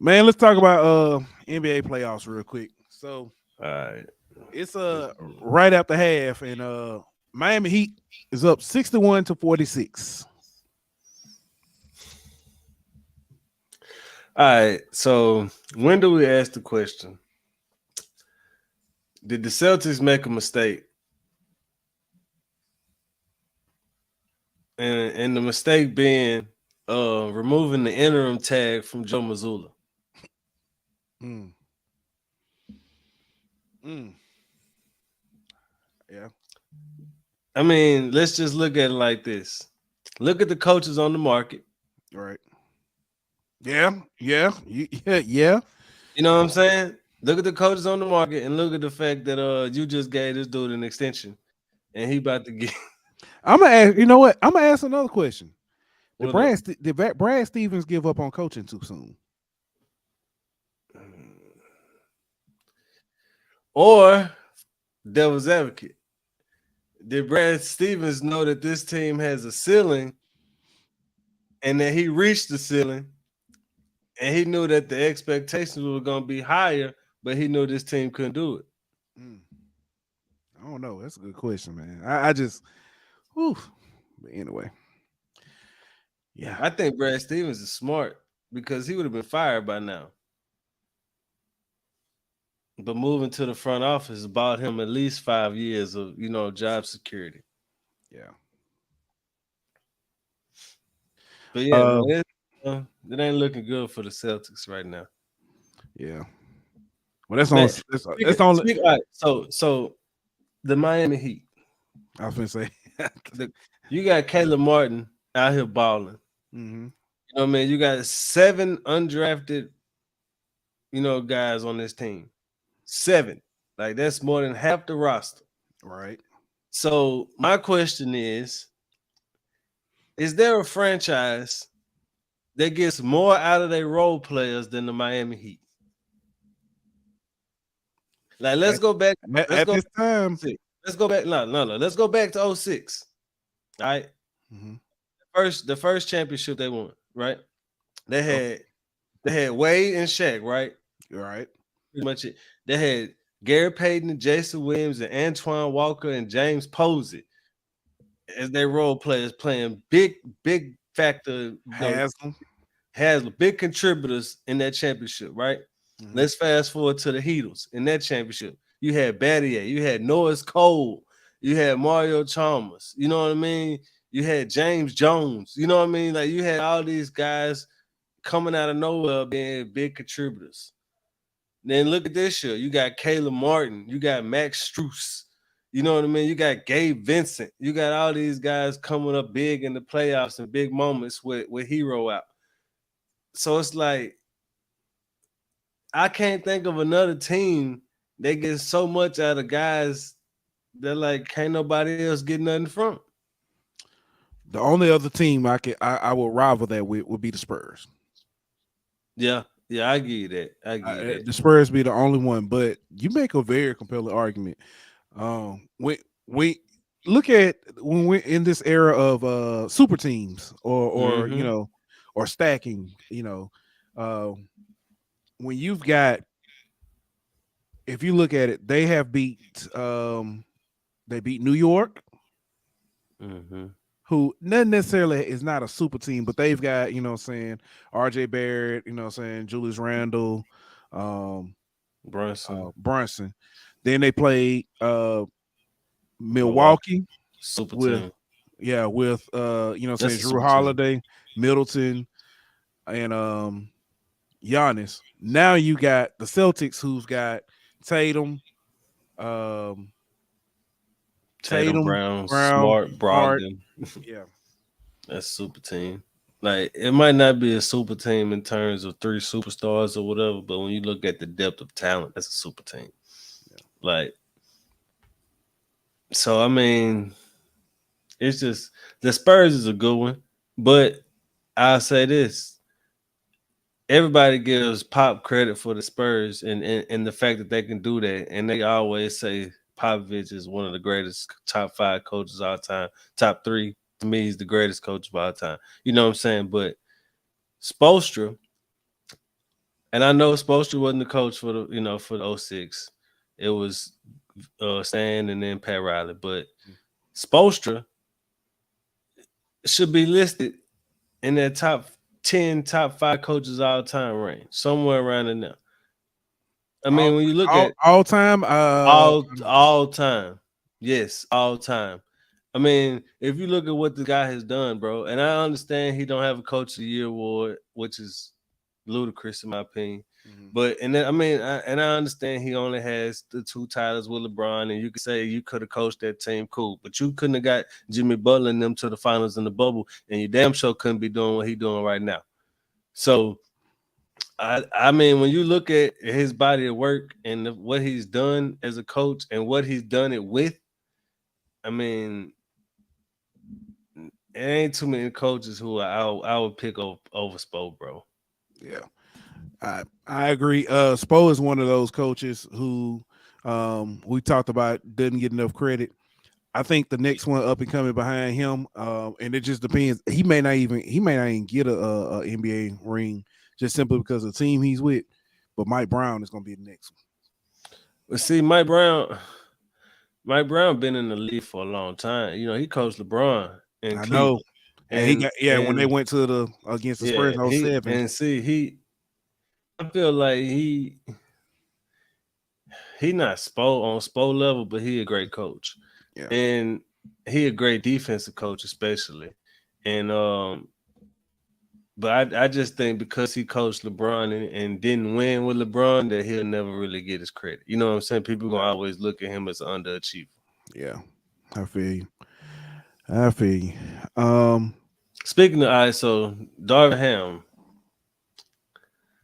Man, let's talk about NBA playoffs real quick. So, all right, it's right after half, and Miami Heat is up 61-46. All right, so when do we ask the question? Did the Celtics make a mistake? And the mistake being removing the interim tag from Joe Mazzulla. Yeah. I mean, let's just look at it like this. Look at the coaches on the market. Right. Yeah. You know what I'm saying? Look at the coaches on the market and look at the fact that you just gave this dude an extension and he about to get. I'm gonna ask. You know what? I'm gonna ask another question. Did Brad Stevens give up on coaching too soon? Or devil's advocate, did Brad Stevens know that this team has a ceiling and that he reached the ceiling And he knew that the expectations were going to be higher, but he knew this team couldn't do it. I don't know. That's a good question, man. I just, whew. But anyway, yeah. I think Brad Stevens is smart because he would have been fired by now. But moving to the front office bought him at least 5 years of, job security. Yeah. But yeah, man, it ain't looking good for the Celtics right now. Yeah. Well, that's on. That's on. Right, so the Miami Heat. I was gonna say, you got Caleb Martin out here balling. Mm-hmm. You know what I mean? You got 7 undrafted, guys on this team. 7. Like, that's more than half the roster. Right. So my question is there a franchise that gets more out of their role players than the Miami Heat? Like, let's go back. This time. Let's go back. No. Let's go back to 06. All right. Mm-hmm. The first championship they won, right? They had Wade and Shaq, right? Right. Pretty much it. They had Gary Payton and Jason Williams and Antoine Walker and James Posey as their role players playing big factor. Haslam, big contributors in that championship, right? Mm-hmm. Let's fast forward to the Heatles in that championship. You had Battier, you had Norris Cole, you had Mario Chalmers, you know what I mean? You had James Jones, you know what I mean? Like, you had all these guys coming out of nowhere being big contributors. Then look at this year. You got Caleb Martin, you got Max Strus, you know what I mean? You got Gabe Vincent, you got all these guys coming up big in the playoffs and big moments with Hero out. So it's like, I can't think of another team that gets so much out of guys that, like, can't nobody else get nothing from. The only other team I would rival that with would be the Spurs. Yeah, I give you that. The Spurs be the only one, but you make a very compelling argument. We look at when we're in this era of super teams or Mm-hmm. Or stacking, when you've got, if you look at it, they have beat New York, mm-hmm. who not necessarily is not a super team, but they've got, RJ Barrett, Julius Randle, Brunson. Then they played Milwaukee, super team. Yeah, with Drew Holiday, Middleton, and Giannis. Now you got the Celtics, who's got Tatum, Brown, Smart, Brogdon. Yeah, that's super team. Like, it might not be a super team in terms of 3 superstars or whatever, but when you look at the depth of talent, that's a super team. Yeah. Like, so I mean, it's just the Spurs is a good one, but I'll say this. Everybody gives Pop credit for the Spurs and the fact that they can do that. And they always say Popovich is one of the greatest top 5 coaches of all time. Top 3, to me, he's the greatest coach of all time. You know what I'm saying? But Spoelstra, and I know Spoelstra wasn't the coach for the 06. It was Stan and then Pat Riley. But Spoelstra should be listed in that top 10, top 5 coaches all time range, somewhere around in there. I mean, when you look at all time, all time, yes, all time. I mean, if you look at what the guy has done, bro, and I understand he don't have a Coach of the Year award, which is ludicrous in my opinion. Mm-hmm. But I understand he only has the 2 titles with LeBron, and you could say you could have coached that team, cool, but you couldn't have got Jimmy Butler and them to the finals in the bubble, and you damn sure couldn't be doing what he's doing right now. So, I mean, when you look at his body of work and what he's done as a coach and what he's done it with, I mean, it ain't too many coaches who I would pick over Spo, bro. Yeah. I agree. Spo is one of those coaches who we talked about didn't get enough credit. I think the next one up and coming behind him, and it just depends. He may not even get a NBA ring just simply because of the team he's with. But Mike Brown is going to be the next one. But see, Mike Brown been in the league for a long time. You know, he coached LeBron in I Cleveland. know. And he got when they went to the against the Spurs in 07. And see, I feel like he not on Spo level, but he a great coach. Yeah. And he a great defensive coach, especially. And but I just think because he coached LeBron and didn't win with LeBron, that he'll never really get his credit. You know what I'm saying? People gonna always look at him as an underachiever. Yeah, I feel you. Speaking of ISO, Darvin Ham.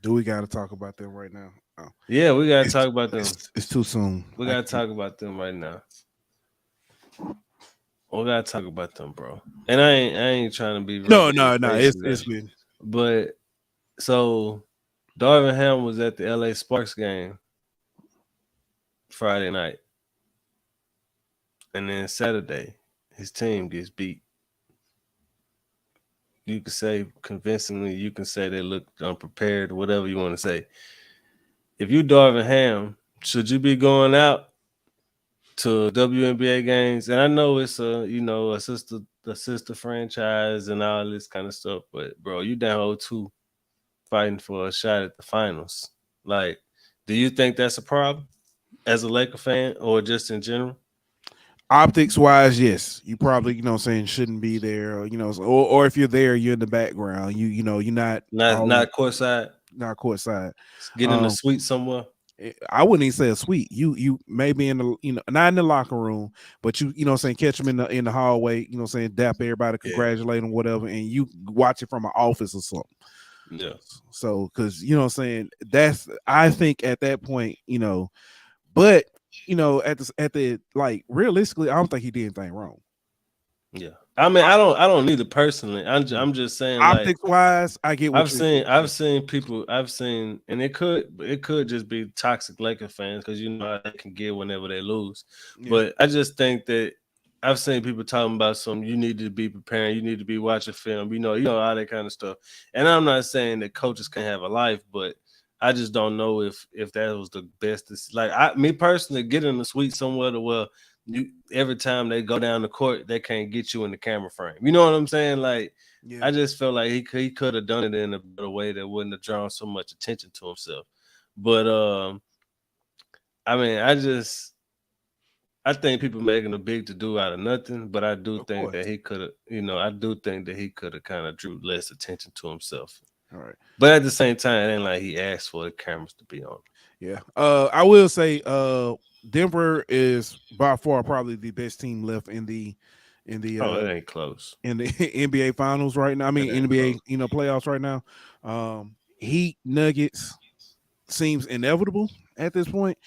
Do we got to talk about them right now? Oh. Yeah, we got to talk about them. It's too soon. We got to talk about them right now. We got to talk about them, bro. And I ain't trying to be no. It's been. But so Darvin Ham was at the LA Sparks game Friday night. And then Saturday, his team gets beat. You can say convincingly, you can say they looked unprepared, whatever you want to say. If you Darvin Ham, should you be going out to WNBA games? And I know it's a sister franchise and all this kind of stuff, but bro, you down 0-2 fighting for a shot at the finals. Like, do you think that's a problem as a Laker fan or just in general? Optics wise, yes. You probably, shouldn't be there, or if you're there, you're in the background. You're not courtside. Not courtside. Get in the suite somewhere. I wouldn't even say a suite. You maybe in the not in the locker room, but catch them in the hallway, dap everybody, congratulate them, whatever, and you watch it from an office or something. Yeah. So because that's I think at that point, but at the like realistically, I don't think he did anything wrong. Yeah. I mean, I don't need it personally. I'm just saying, optics wise, I get what I've seen people, and it could just be toxic Laker fans because how they can get whenever they lose. Yeah. But I just think that I've seen people talking about you need to be preparing, you need to be watching film, all that kind of stuff. And I'm not saying that coaches can have a life, but I just don't know if that was the best. Me personally, get in the suite somewhere to where every time they go down the court, they can't get you in the camera frame. You know what I'm saying? Like, yeah. I just felt like he could have done it in a better way that wouldn't have drawn so much attention to himself. But I mean, I think people making a big to do out of nothing. But I do think that he could have, kind of drew less attention to himself. All right. But at the same time, it ain't like he asked for the cameras to be on. Yeah. I will say Denver is by far probably the best team left in the it ain't close. In the NBA finals right now. I mean NBA, playoffs right now. Heat Nuggets seems inevitable at this point.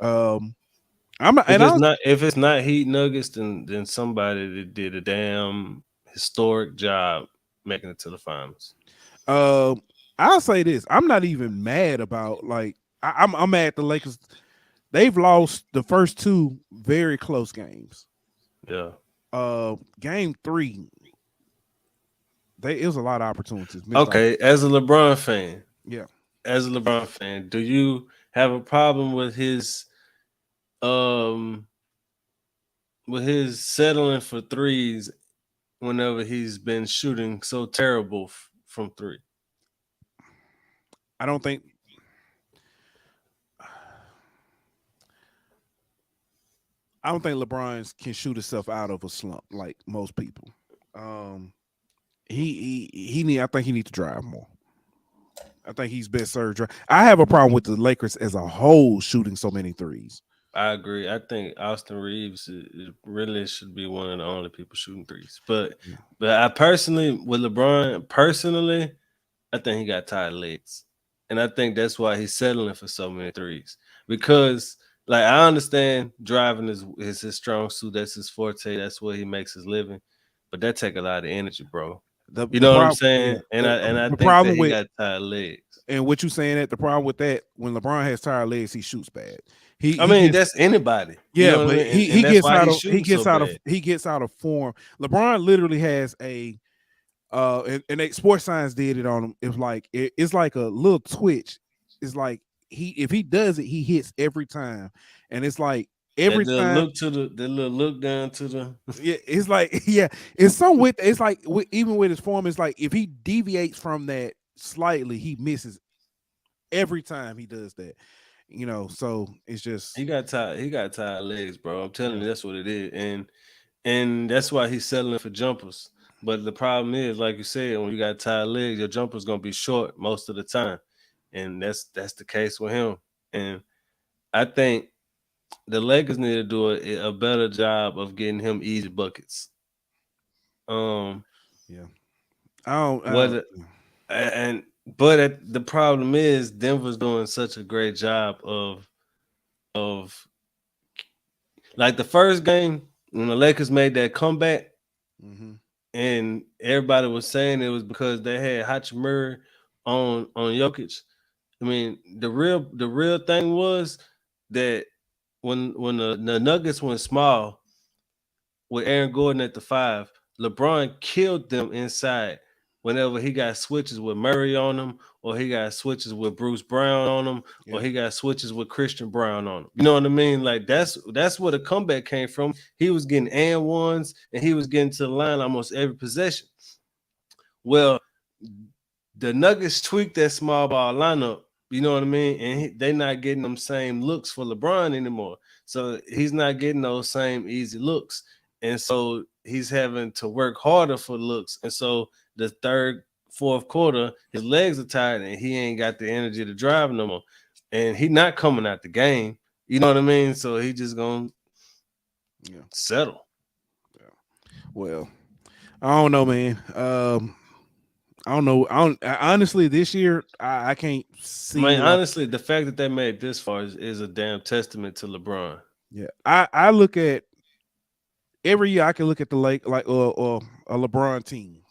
If it's not Heat Nuggets, then somebody that did a damn historic job making it to the finals. I'll say this. I'm not even mad about I'm mad at the Lakers. They've lost the first two very close games. Yeah. Game 3, it was a lot of opportunities. Okay, as a LeBron fan. Yeah. As a LeBron fan, do you have a problem with his settling for threes whenever he's been shooting so terrible from 3? I don't think LeBron can shoot himself out of a slump like most people. I think he needs to drive more. I think he's best served. I have a problem with the Lakers as a whole shooting so many threes. I agree. I think Austin Reeves really should be one of the only people shooting threes. But I personally, with LeBron, I think he got tired legs. And I think that's why he's settling for so many threes. Because I understand driving is his strong suit. That's his forte. That's where he makes his living. But that take a lot of energy, bro. You know what I'm saying? Yeah. I think that he got tired legs. And what you saying that the problem with that, when LeBron has tired legs, he shoots bad. That's anybody. Yeah, but he gets out of form. LeBron literally has a And they sports science did it on him. It's like a little twitch. It's like if he does it, he hits every time, and it's like every time. That little look down to the. Yeah, it's like yeah, it's some with it's like even with his form, it's like if he deviates from that slightly, he misses every time he does that. So it's just He got tired. He got tired legs, bro. I'm telling you, that's what it is, and that's why he's settling for jumpers. But the problem is, like you said, when you got tired legs, your jumper's gonna be short most of the time, and that's the case with him. And I think the Lakers need to do a better job of getting him easy buckets. yeah. I don't Whether and but the problem is Denver's doing such a great job of like the first game when the Lakers made that comeback mhm. and everybody was saying it was because they had Hachimura on Jokic. I mean, the real thing was that when the Nuggets went small with Aaron Gordon at the 5, LeBron killed them inside whenever he got switches with Murray on him, or he got switches with Bruce Brown on him, or Yeah. he got switches with Christian Brown on him. You know what I mean? Like that's where the comeback came from. He was getting and ones, and he was getting to the line almost every possession. Well, the Nuggets tweaked that small ball lineup. You know what I mean? And they not getting them same looks for LeBron anymore. So he's not getting those same easy looks. And so he's having to work harder for looks. And so the third, fourth quarter, his legs are tired and he ain't got the energy to drive no more. And he not coming out the game. You know what I mean? So he just gonna settle. Well, I don't know, man. I don't know. Honestly, this year I can't see. Man, honestly, the fact that they made this far is a damn testament to LeBron. Yeah, I look at every year. I can look at the Lake like or a LeBron team,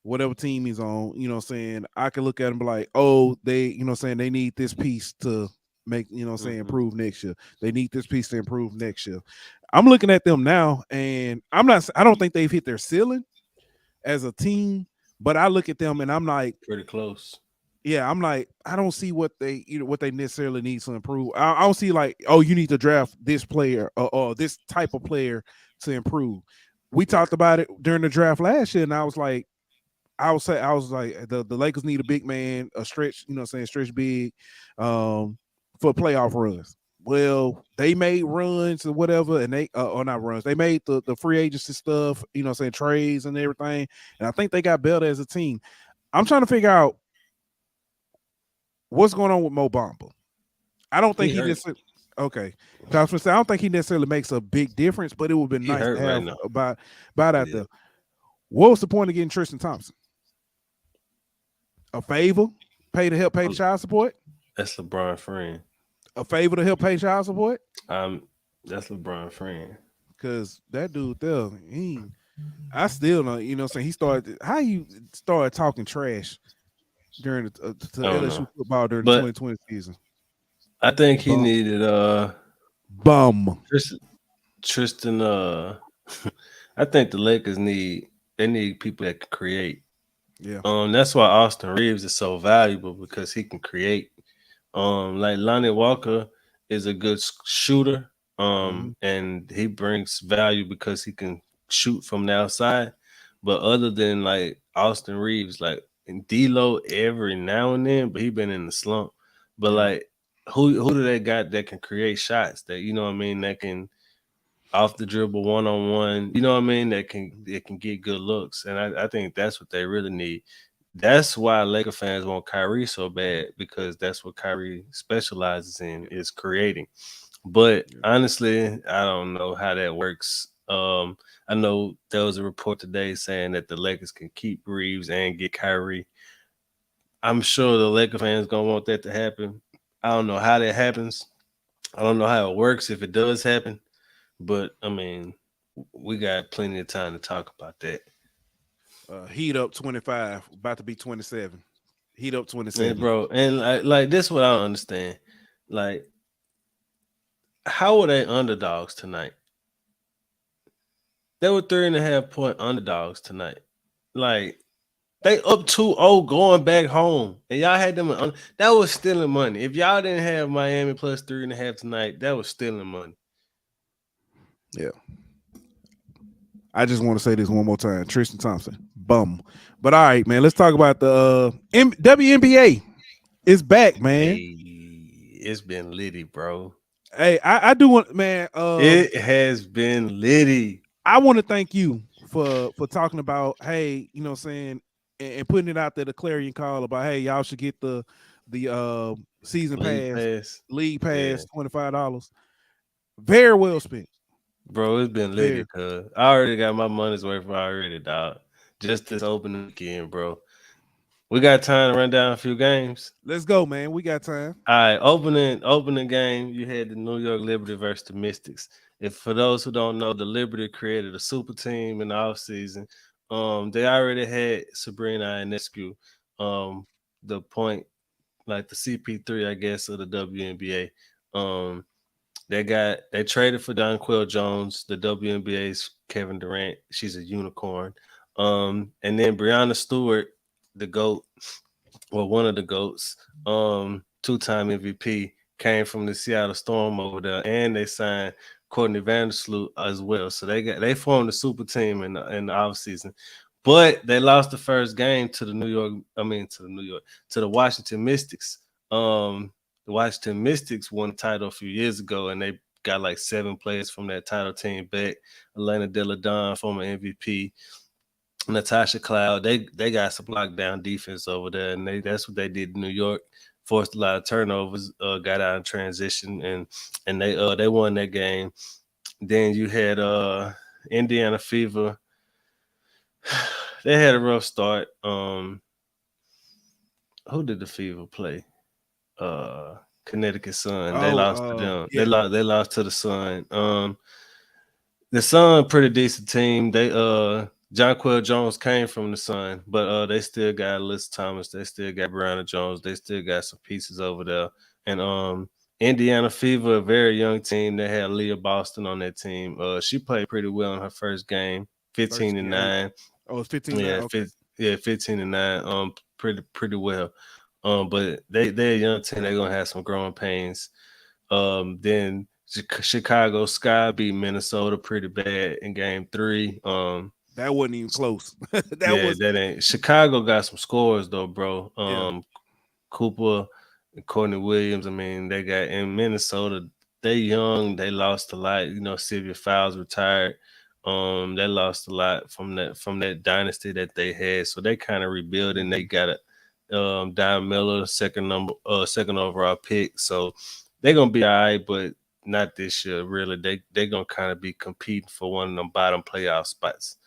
whatever team he's on. You know, what I'm saying I can look at them like, oh, they, saying they need this piece to make, improve next year. They need this piece to improve next year. I'm looking at them now, and I don't think they've hit their ceiling as a team. But I look at them and I'm like, pretty close. Yeah, I'm like, I don't see what they necessarily need to improve. I don't see like, oh, you need to draft this player or this type of player to improve. We talked about it during the draft last year, and I was like, the Lakers need a big man, a stretch, stretch big, for playoff runs. Well, they made runs or whatever, and they or not runs. They made the free agency stuff, trades and everything. And I think they got better as a team. I'm trying to figure out what's going on with Mo Bamba. I don't think he just okay. I don't think he necessarily makes a big difference, but it would be nice to have about out there. What was the point of getting Tristan Thompson? A favor? To help pay the child support? That's LeBron friend. A favor to help pay child support? That's LeBron friend. Because that dude there, I still know, he started talking trash during the LSU football during the 2020 season. I think he needed bum Tristan. I think the Lakers need people that can create. Yeah. That's why Austin Reeves is so valuable because he can create. Like Lonnie Walker is a good shooter. And he brings value because he can shoot from the outside. But other than like Austin Reeves, like in D-Lo every now and then, but he been in the slump. But like who do they got that can create shots that, you know what I mean, that can off the dribble one-on-one, you know what I mean, that can get good looks. And I think that's what they really need. That's why Laker fans want Kyrie so bad, because that's what Kyrie specializes in, is creating. But honestly, I don't know how that works. I know there was a report today saying that the Lakers can keep Reeves and get Kyrie. I'm sure the Laker fans gonna want that to happen. I don't know how that happens. I don't know how it works if it does happen. But I mean, we got plenty of time to talk about that. Heat up 25, about to be 27. Heat up 27, bro. And like this, what I don't understand. Like, how were they underdogs tonight? They were 3.5-point underdogs tonight. Like they up 2-0 going back home, and y'all had them. That was stealing money. If y'all didn't have Miami plus 3.5 tonight, that was stealing money. Yeah. I just want to say this one more time. Tristan Thompson, bum. But all right, man. Let's talk about the WNBA. It's back, man. Hey, it's been litty, bro. Hey, I do want, man. It has been litty. I want to thank you for talking about, hey, you know what I'm saying, and putting it out there, the clarion call about, hey, y'all should get the season league pass, $25. Very well spent. Bro, it's been litty, cuz I already got my money's worth already, dog. Just this opening weekend, bro. We got time to run down a few games. Let's go, man. We got time. All right, opening game, you had the New York Liberty versus the Mystics. If for those who don't know, the Liberty created a super team in the offseason. They already had Sabrina Ionescu, the point, like the CP3, I guess, of the WNBA. They traded for Donquel Jones, the WNBA's Kevin Durant. She's a unicorn. And then Breanna Stewart, the GOAT, or one of the GOATs, two-time MVP, came from the Seattle Storm over there, and they signed Courtney Vandersloot as well. So they formed a super team in the offseason. But they lost the first game to the Washington Mystics. The Washington Mystics won the title a few years ago, and they got like 7 players from that title team back. Elena Deladon, former MVP, Natasha Cloud. They got some lockdown defense over there, and that's what they did in New York. Forced a lot of turnovers, got out in transition, and they won that game. Then you had Indiana Fever. They had a rough start. Who did the Fever play? Connecticut Sun. They lost to them. Yeah. They lost to the Sun. The Sun, pretty decent team. They Jonquel Jones came from the Sun, but they still got Liz Thomas. They still got Brianna Jones. They still got some pieces over there. And Indiana Fever, a very young team. They had Leah Boston on that team. She played pretty well in her first game, 15-9. Oh, it's 15-9. Yeah, 15-9. Pretty well. But they're a young team. They're gonna have some growing pains. Then Chicago Sky beat Minnesota pretty bad in game 3. That wasn't even close. That ain't. Chicago got some scores though, bro. Cooper and Courtney Williams. I mean, they got in Minnesota. They young. They lost a lot. You know, Sylvia Fowles retired. They lost a lot from that dynasty that they had. So they kind of rebuilding. They got a Diane Miller, second overall pick. So they're gonna be all right, but not this year. Really, they're gonna kind of be competing for one of them bottom playoff spots.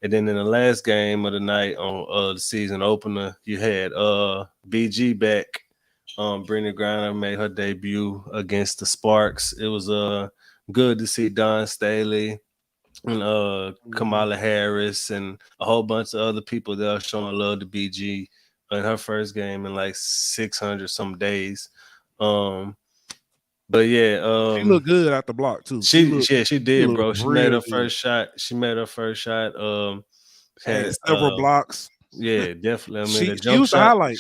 And then in the last game of the night on the season opener, you had BG back. Britney Griner made her debut against the Sparks. It was good to see Dawn Staley and Kamala Harris and a whole bunch of other people there showing love to BG in her first game in like 600 some days. But yeah, she looked good out the block too. She did, bro. She made her first shot. Had several blocks. Yeah, definitely. I mean, she was the highlight.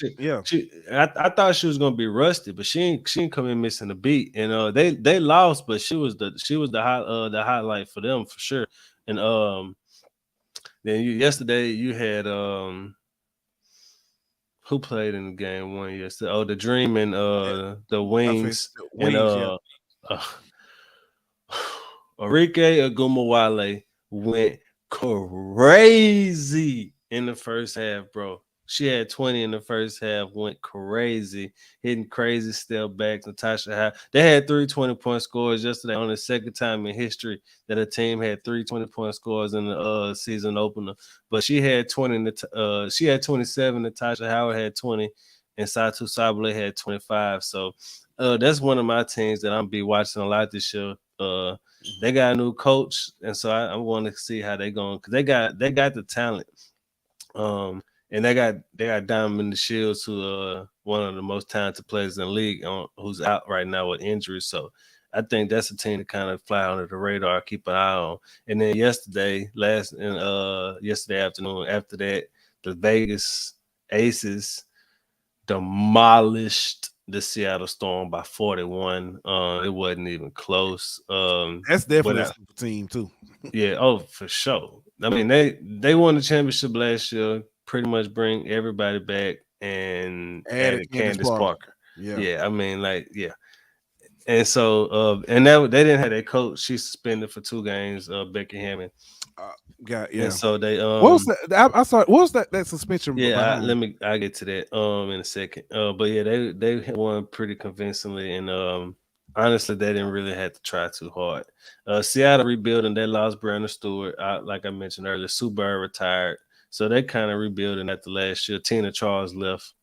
I thought she was gonna be rusty, but she ain't come in missing a beat. And they lost, but she was the highlight for them for sure. And then yesterday you had who played in the game one yesterday? Oh, the Dream and the Wings. Enrique Agumawale went crazy in the first half, bro. She had 20 in the first half, went crazy, hitting crazy step backs. Natasha Howard. They had 3 20-point scores yesterday, on the second time in history that a team had 3 20-point scores in the season opener. But she had 20. She had 27. Natasha Howard had 20, and Satu Sabale had 25. So that's one of my teams that I'm be watching a lot this year. They got a new coach, and so I want to see how they going, because they got the talent. And they got Diamond Shields, who one of the most talented players in the league, who's out right now with injuries. So I think that's a team to kind of fly under the radar, keep an eye on. And then yesterday afternoon, after that, the Vegas Aces demolished the Seattle Storm by 41. It wasn't even close. That's definitely a But super team too. yeah, oh for sure. I mean, they won the championship last year. Pretty much bring everybody back and Added added Candace Candace Parker. Parker. Yeah. Yeah, I mean, like, yeah. And so, and that they didn't have their coach. She suspended for 2 games. Becky Hammond. Yeah. And so they What was that? I saw. What was that suspension? Yeah, behind? I get to that in a second. But yeah, they won pretty convincingly, and honestly, they didn't really have to try too hard. Seattle rebuilding. They lost Brandon Stewart, like I mentioned earlier. Sue Bird retired, so they kind of rebuilding after last year. Tina Charles left.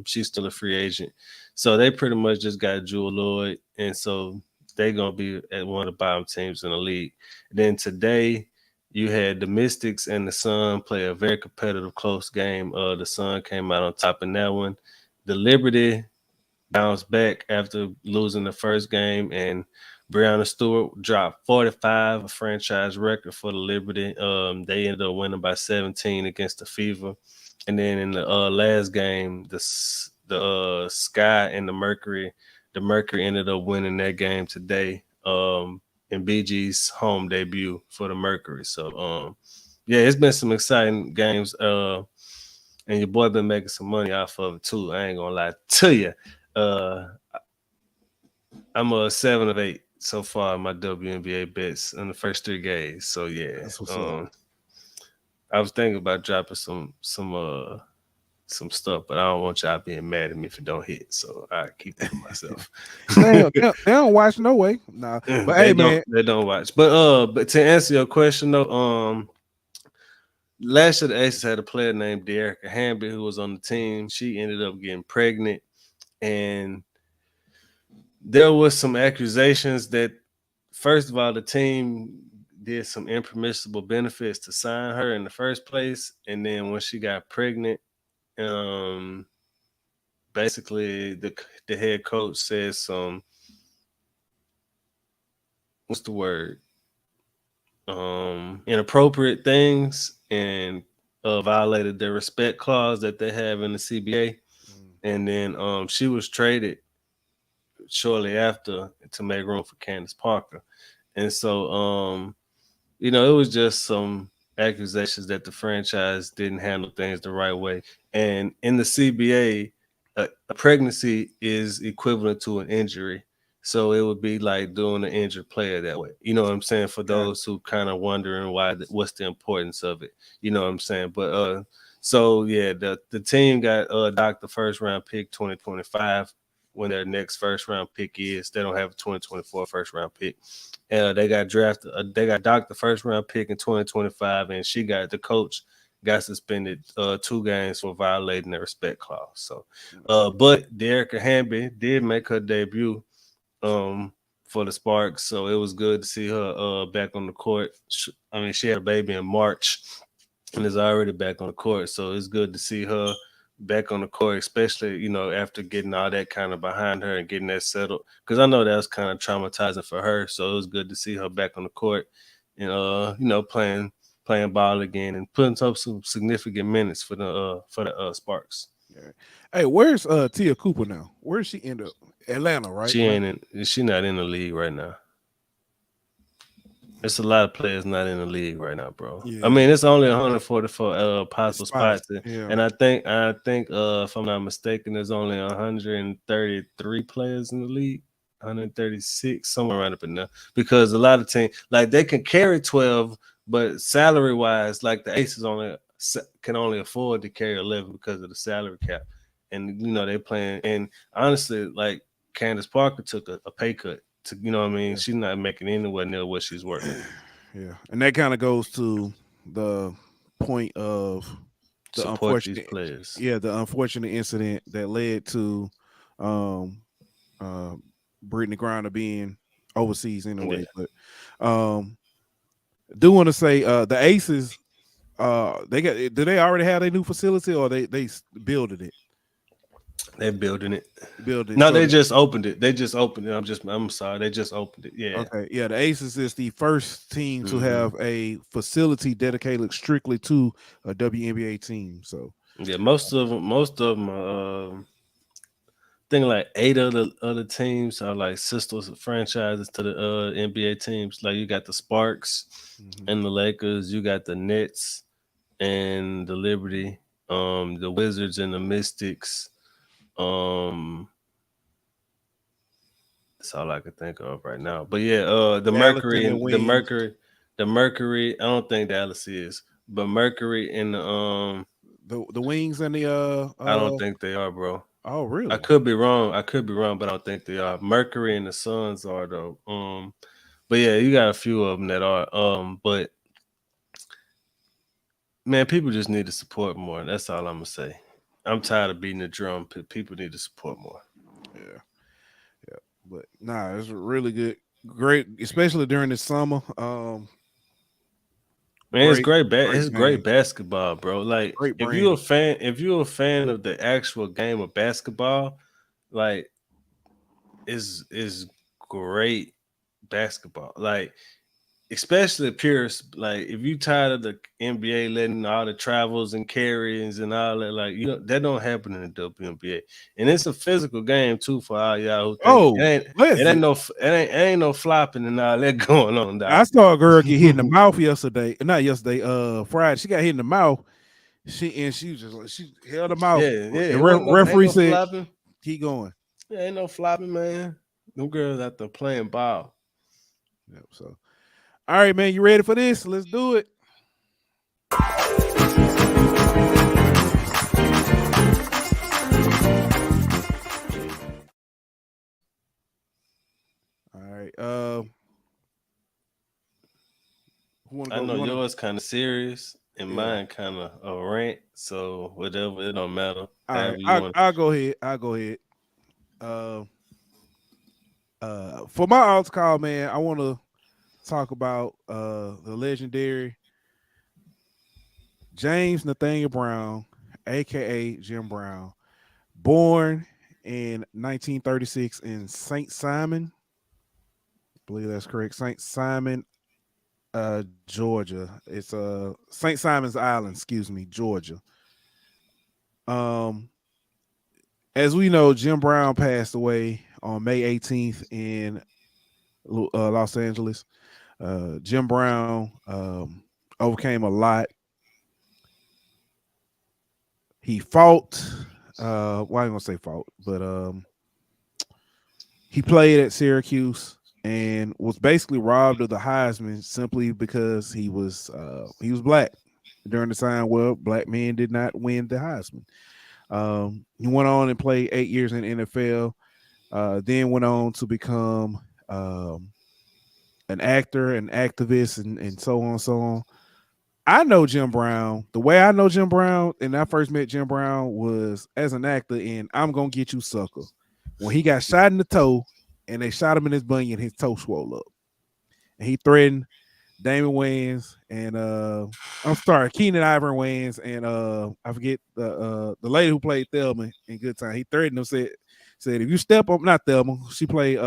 She's still a free agent, so they pretty much just got Jewel Lloyd, and so they're gonna be at one of the bottom teams in the league. Then today, you had the Mystics and the Sun play a very competitive, close game. The Sun came out on top in that one. The Liberty bounced back after losing the first game, and Breonna Stewart dropped 45, a franchise record for the Liberty. They ended up winning by 17 against the Fever. And then in the last game, the Sky and the Mercury ended up winning that game today. In BG's home debut for the Mercury. So yeah, it's been some exciting games. And your boy been making some money off of it too. I ain't gonna lie to you. I'm a 7 of 8 so far in my WNBA bets in the first 3 games. So yeah. That's what's up. I was thinking about dropping some stuff, but I don't want y'all being mad at me if it don't hit. So I keep it to myself. they don't watch no way. Nah. But hey, man, they don't watch. But to answer your question though, last year the Aces had a player named De'Erica Hamby who was on the team. She ended up getting pregnant, and there was some accusations that, first of all, the team did some impermissible benefits to sign her in the first place, and then when she got pregnant, basically the head coach said some, what's the word, inappropriate things, and violated their respect clause that they have in the CBA. And then she was traded shortly after to make room for Candace Parker. And so it was just some accusations that the franchise didn't handle things the right way. And in the CBA, a pregnancy is equivalent to an injury. So it would be like doing an injured player that way. You know what I'm saying? For those who kind of wondering what's the importance of it. You know what I'm saying? But so yeah, the team got docked the first round pick 2025 when their next first round pick is. They don't have a 2024 first round pick. They got drafted. They got docked the first round pick in 2025, and the coach got suspended 2 games for violating the respect clause. So, but De'Erica Hamby did make her debut for the Sparks, so it was good to see her back on the court. I mean, she had a baby in March and is already back on the court, so it's good to see her back on the court, especially after getting all that kind of behind her and getting that settled, because I know that was kind of traumatizing for her. So it was good to see her back on the court and playing ball again and putting up some significant minutes for the Sparks. Hey, where's Tia Cooper now? Where does she end up? Atlanta, right? She not in the league right now. There's a lot of players not in the league right now, bro. Yeah. I mean, it's only 144 possible spots, and I think if I'm not mistaken, there's only 133 players in the league, 136, somewhere around up in there. Because a lot of teams, like, they can carry 12, but salary wise, like, the Aces can only afford to carry 11 because of the salary cap, and they playing. And honestly, like, Candace Parker took a pay cut. She's not making anywhere near what she's working. Yeah, and that kind of goes to the point of the unfortunate players. Yeah, the unfortunate incident that led to Britney Griner being overseas anyway. Yeah. But do want to say the Aces, do they already have their new facility, or they building it? They're building it. Building. No, So they just opened it. I'm sorry. They just opened it. Yeah. okay, yeah, the Aces is the first team to Mhm. have a facility dedicated strictly to a WNBA team. So Yeah, most of them are I think like 8 other teams are like sisters franchises to the NBA teams. Like you got the Sparks and the Lakers, you got the Nets and the Liberty, the Wizards and the Mystics. That's all I can think of right now. But yeah, the Dallas Mercury and the and the Wings, Mercury. I don't think Dallas is, but Mercury and the Wings and the I don't think they are, bro. oh I really? could be wrong. But I don't think they are. Mercury and the Suns are though. But yeah, you got a few of them that are. But man, people just need to support more. That's all I'm gonna say. I'm tired of beating the drum. People need to support more. Yeah, yeah. But nah, it's really good, great, especially during the summer. Man, it's great. Great It's great game, basketball, bro. Like great brand. if you're a fan of the actual game of basketball, like is great basketball. Like especially pure. Like if you tired of the NBA letting all the travels and carries and all that, like that don't happen in the WNBA, and it's a physical game too for all y'all who think Oh, listen, it ain't no flopping and all that going on. Dog. I saw a girl get hit in the mouth yesterday. Not yesterday, Friday. She got hit in the mouth. She was just like she held her mouth. Yeah. The Ain't referee no said, flopping. "Keep going." Yeah, ain't no flopping, man. Them girls out there playing ball. Yep. So, all right, man, you ready for this? Let's do it. All right. Who want to I go? know yours kind of serious and Yeah. mine kind of a rant. So whatever, it don't matter. All right, However you want. I'll go ahead. For my altar call, man, I want to talk about the legendary James Nathaniel Brown, aka Jim Brown, born in 1936 in St. Simon. I believe that's correct. St. Simon, Georgia. It's St. Simon's Island, excuse me, Georgia. As we know, Jim Brown passed away on May 18th in Los Angeles. Jim Brown overcame a lot. He fought. Well, I ain't gonna say fought, but he played at Syracuse and was basically robbed of the Heisman simply because he was black during the time where black men did not win the Heisman. He went on and played 8 years in the NFL. Then went on to become an actor, an activist, and so on and so on. I know Jim Brown. The way I know Jim Brown, and I first met Jim Brown was as an actor in I'm Gonna Get You Sucker. When he got shot in the toe and they shot him in his bunion, his toe swelled up. And he threatened Damon Wayans and Keenan Ivory Wayans and I forget the lady who played Thelma in Good Time. He threatened them, said if you step up, not Thelma, she played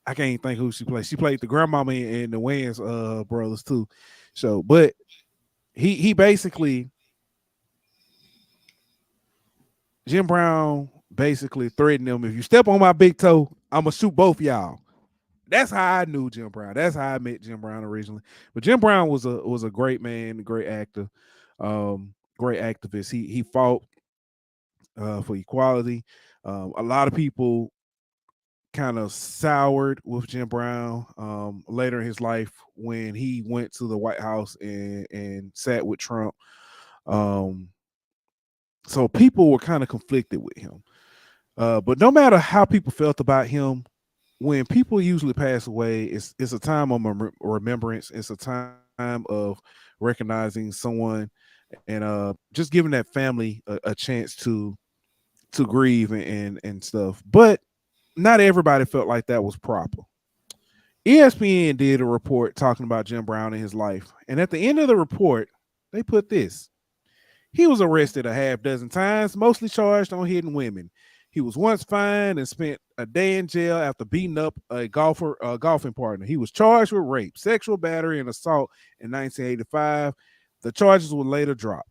I can't think who she played. She played the grandmama and the Wayans brothers too. So, but he basically Jim Brown basically threatened them. If you step on my big toe, I'm gonna shoot both y'all. That's how I knew Jim Brown. That's how I met Jim Brown originally. But Jim Brown was a great man, a great actor, great activist. He fought for equality. A lot of people kind of soured with Jim Brown later in his life when he went to the White House and sat with Trump. So people were kind of conflicted with him. But no matter how people felt about him, when people usually pass away, it's a time of remembrance. It's a time of recognizing someone and just giving that family a chance to grieve and stuff. But not everybody felt like that was proper. ESPN did a report talking about Jim Brown and his life. And at the end of the report, they put this. He was arrested a half dozen times, mostly charged on hitting women. He was once fined and spent a day in jail after beating up a golfing partner. He was charged with rape, sexual battery, and assault in 1985. The charges were later dropped.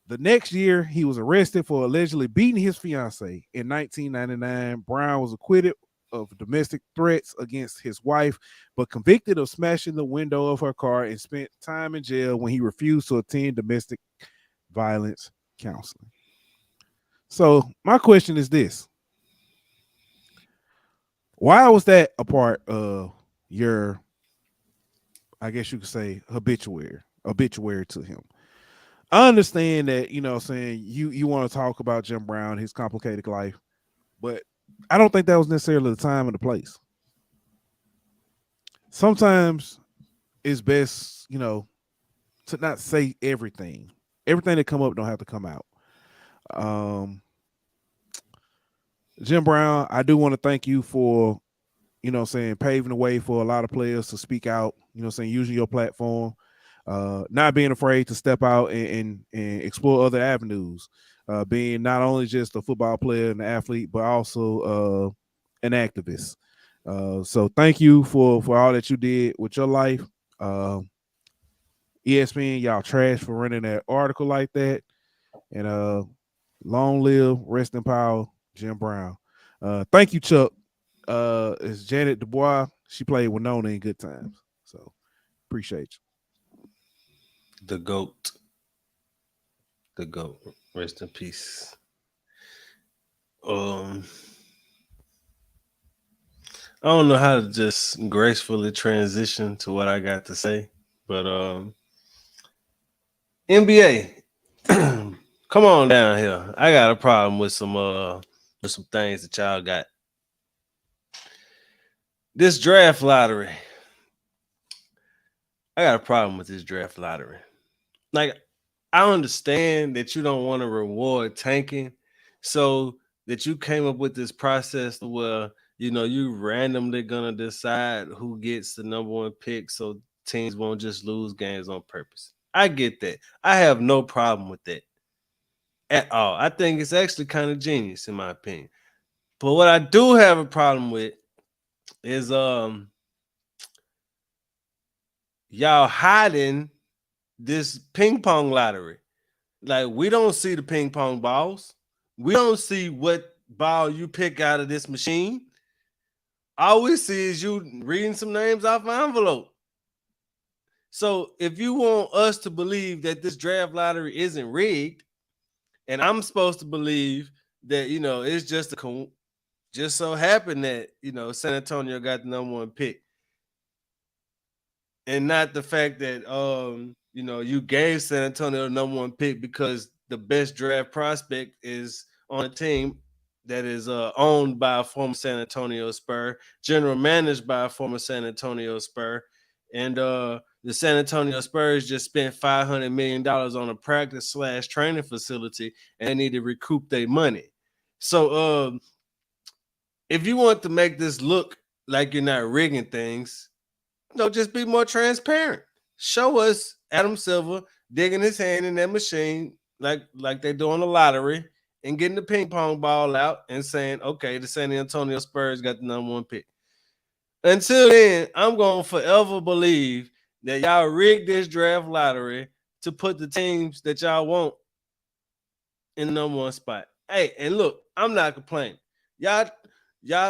The next year, he was arrested for allegedly beating his fiancee. In 1999, Brown was acquitted of domestic threats against his wife, but convicted of smashing the window of her car and spent time in jail when he refused to attend domestic violence counseling. So my question is this: why was that a part of your, I guess you could say, obituary to him? I understand that, you know what I'm saying, you want to talk about Jim Brown, his complicated life, but I don't think that was necessarily the time and the place. Sometimes it's best, you know, to not say everything. Everything that come up don't have to come out. Jim Brown, I do want to thank you for, you know what I'm saying, paving the way for a lot of players to speak out, you know what I'm saying, using your platform, not being afraid to step out and explore other avenues, being not only just a football player and an athlete, but also an activist. So thank you for all that you did with your life. ESPN, y'all trash for running that article like that. And long live, rest in power, Jim Brown. Thank you, Chuck. It's Janet Dubois. She played Winona in Good Times. So appreciate you. The GOAT. The GOAT. Rest in peace. I don't know how to just gracefully transition to what I got to say, but NBA, come on down here. I got a problem with some things that y'all got. This draft lottery. I got a problem with this draft lottery. Like, I understand that you don't want to reward tanking, so that you came up with this process where, you know, you randomly gonna decide who gets the number one pick so teams won't just lose games on purpose. I get that. I have no problem with that at all. I think it's actually kind of genius in my opinion. But what I do have a problem with is y'all hiding this ping pong lottery. Like, we don't see the ping pong balls. We don't see what ball you pick out of this machine. All we see is you reading some names off an envelope. So if you want us to believe that this draft lottery isn't rigged, and I'm supposed to believe that, you know, it's just just so happened that, you know, San Antonio got the number one pick, and not the fact that you know, you gave San Antonio the number one pick because the best draft prospect is on a team that is owned by a former San Antonio Spur, general managed by a former San Antonio Spur, and the San Antonio Spurs just spent $500 million on a practice/training facility, and they need to recoup their money. So if you want to make this look like you're not rigging things, no, just be more transparent. Show us Adam Silver digging his hand in that machine like they do on the lottery and getting the ping pong ball out and saying, okay, the San Antonio Spurs got the number one pick. Until then, I'm going to forever believe that y'all rigged this draft lottery to put the teams that y'all want in the number one spot. Hey, and look, I'm not complaining. Y'all,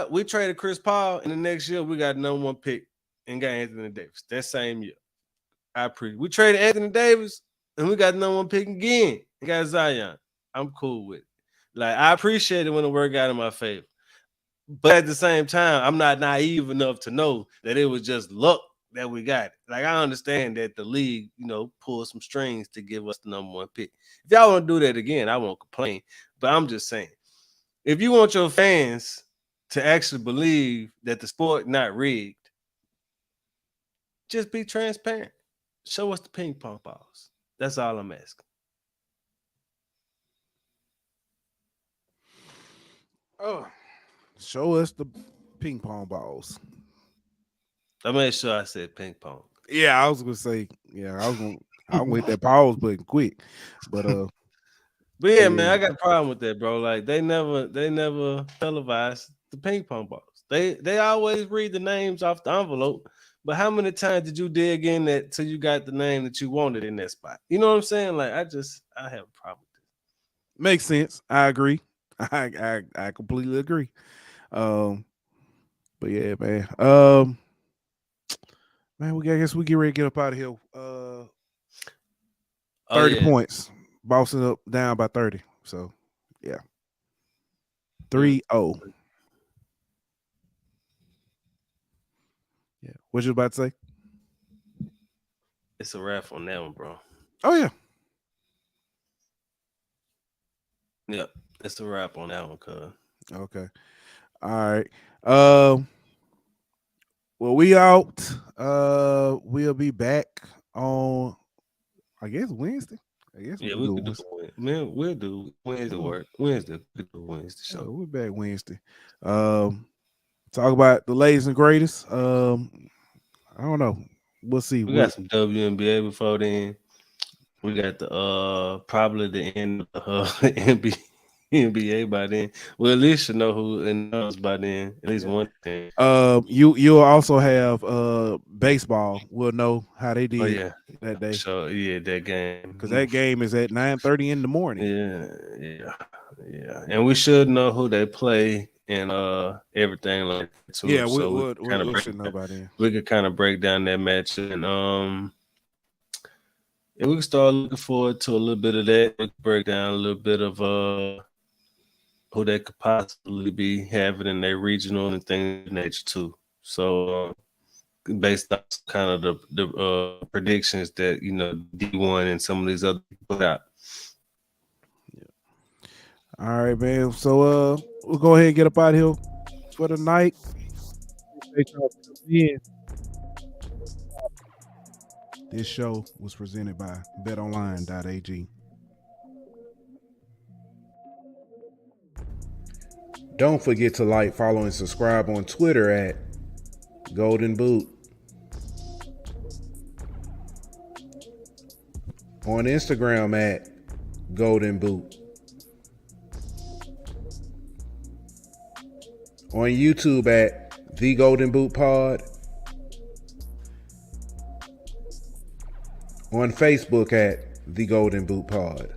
we traded Chris Paul, and the next year we got the number one pick and got Anthony Davis that same year. We traded Anthony Davis, and we got the number one pick again and got Zion. I'm cool with it. Like, I appreciate it when it worked out in my favor. But at the same time, I'm not naive enough to know that it was just luck that we got it. Like, I understand that the league, you know, pulled some strings to give us the number one pick. If y'all want to do that again, I won't complain. But I'm just saying, if you want your fans to actually believe that the sport not rigged, just be transparent. Show us the ping pong balls. That's all I'm asking. Oh, show us the ping pong balls. I made sure I said ping pong. Yeah, I was gonna say, I went that pause button quick. But But yeah, man, I got a problem with that, bro. Like they never televised the ping pong balls. They always read the names off the envelope. But how many times did you dig in that till you got the name that you wanted in that spot? You know what I'm saying? Like I have a problem with it. Makes sense. I agree. I completely agree. But yeah, man. Man, I guess we get ready to get up out of here. 30 points. Bossing up down by 30. So yeah. 3-0. Yeah. What you about to say? It's a wrap on that one, bro. Oh yeah. Yep. It's a wrap on that one, cuz. Okay. All right. Well, we out. We'll be back on, I guess, Wednesday. I guess yeah, we could do it. Man, we'll do Wednesday work. Wednesday show. We're back Wednesday. Talk about the latest and greatest. I don't know. We'll see. We got some WNBA before then. We got the probably the end of NBA by then. Well, at least you know who knows by then. At least one thing. You'll also have baseball. We'll know how they did that day. So yeah, that game, because that game is at 9:30 in the morning. Yeah. And we should know who they play and everything like that too. Yeah, so we should know by then. We could kind of break down that match and we can start looking forward to a little bit of that. We can break down a little bit of who they could possibly be having in their regional and things of nature too. So based on kind of the predictions that D1 and some of these other people put out. Yeah. All right, man. So we'll go ahead and get up out of here for the night. This show was presented by betonline.ag. Don't forget to like, follow, and subscribe on Twitter at Golden Boot. On Instagram at Golden Boot. On YouTube at The Golden Boot Pod. On Facebook at The Golden Boot Pod.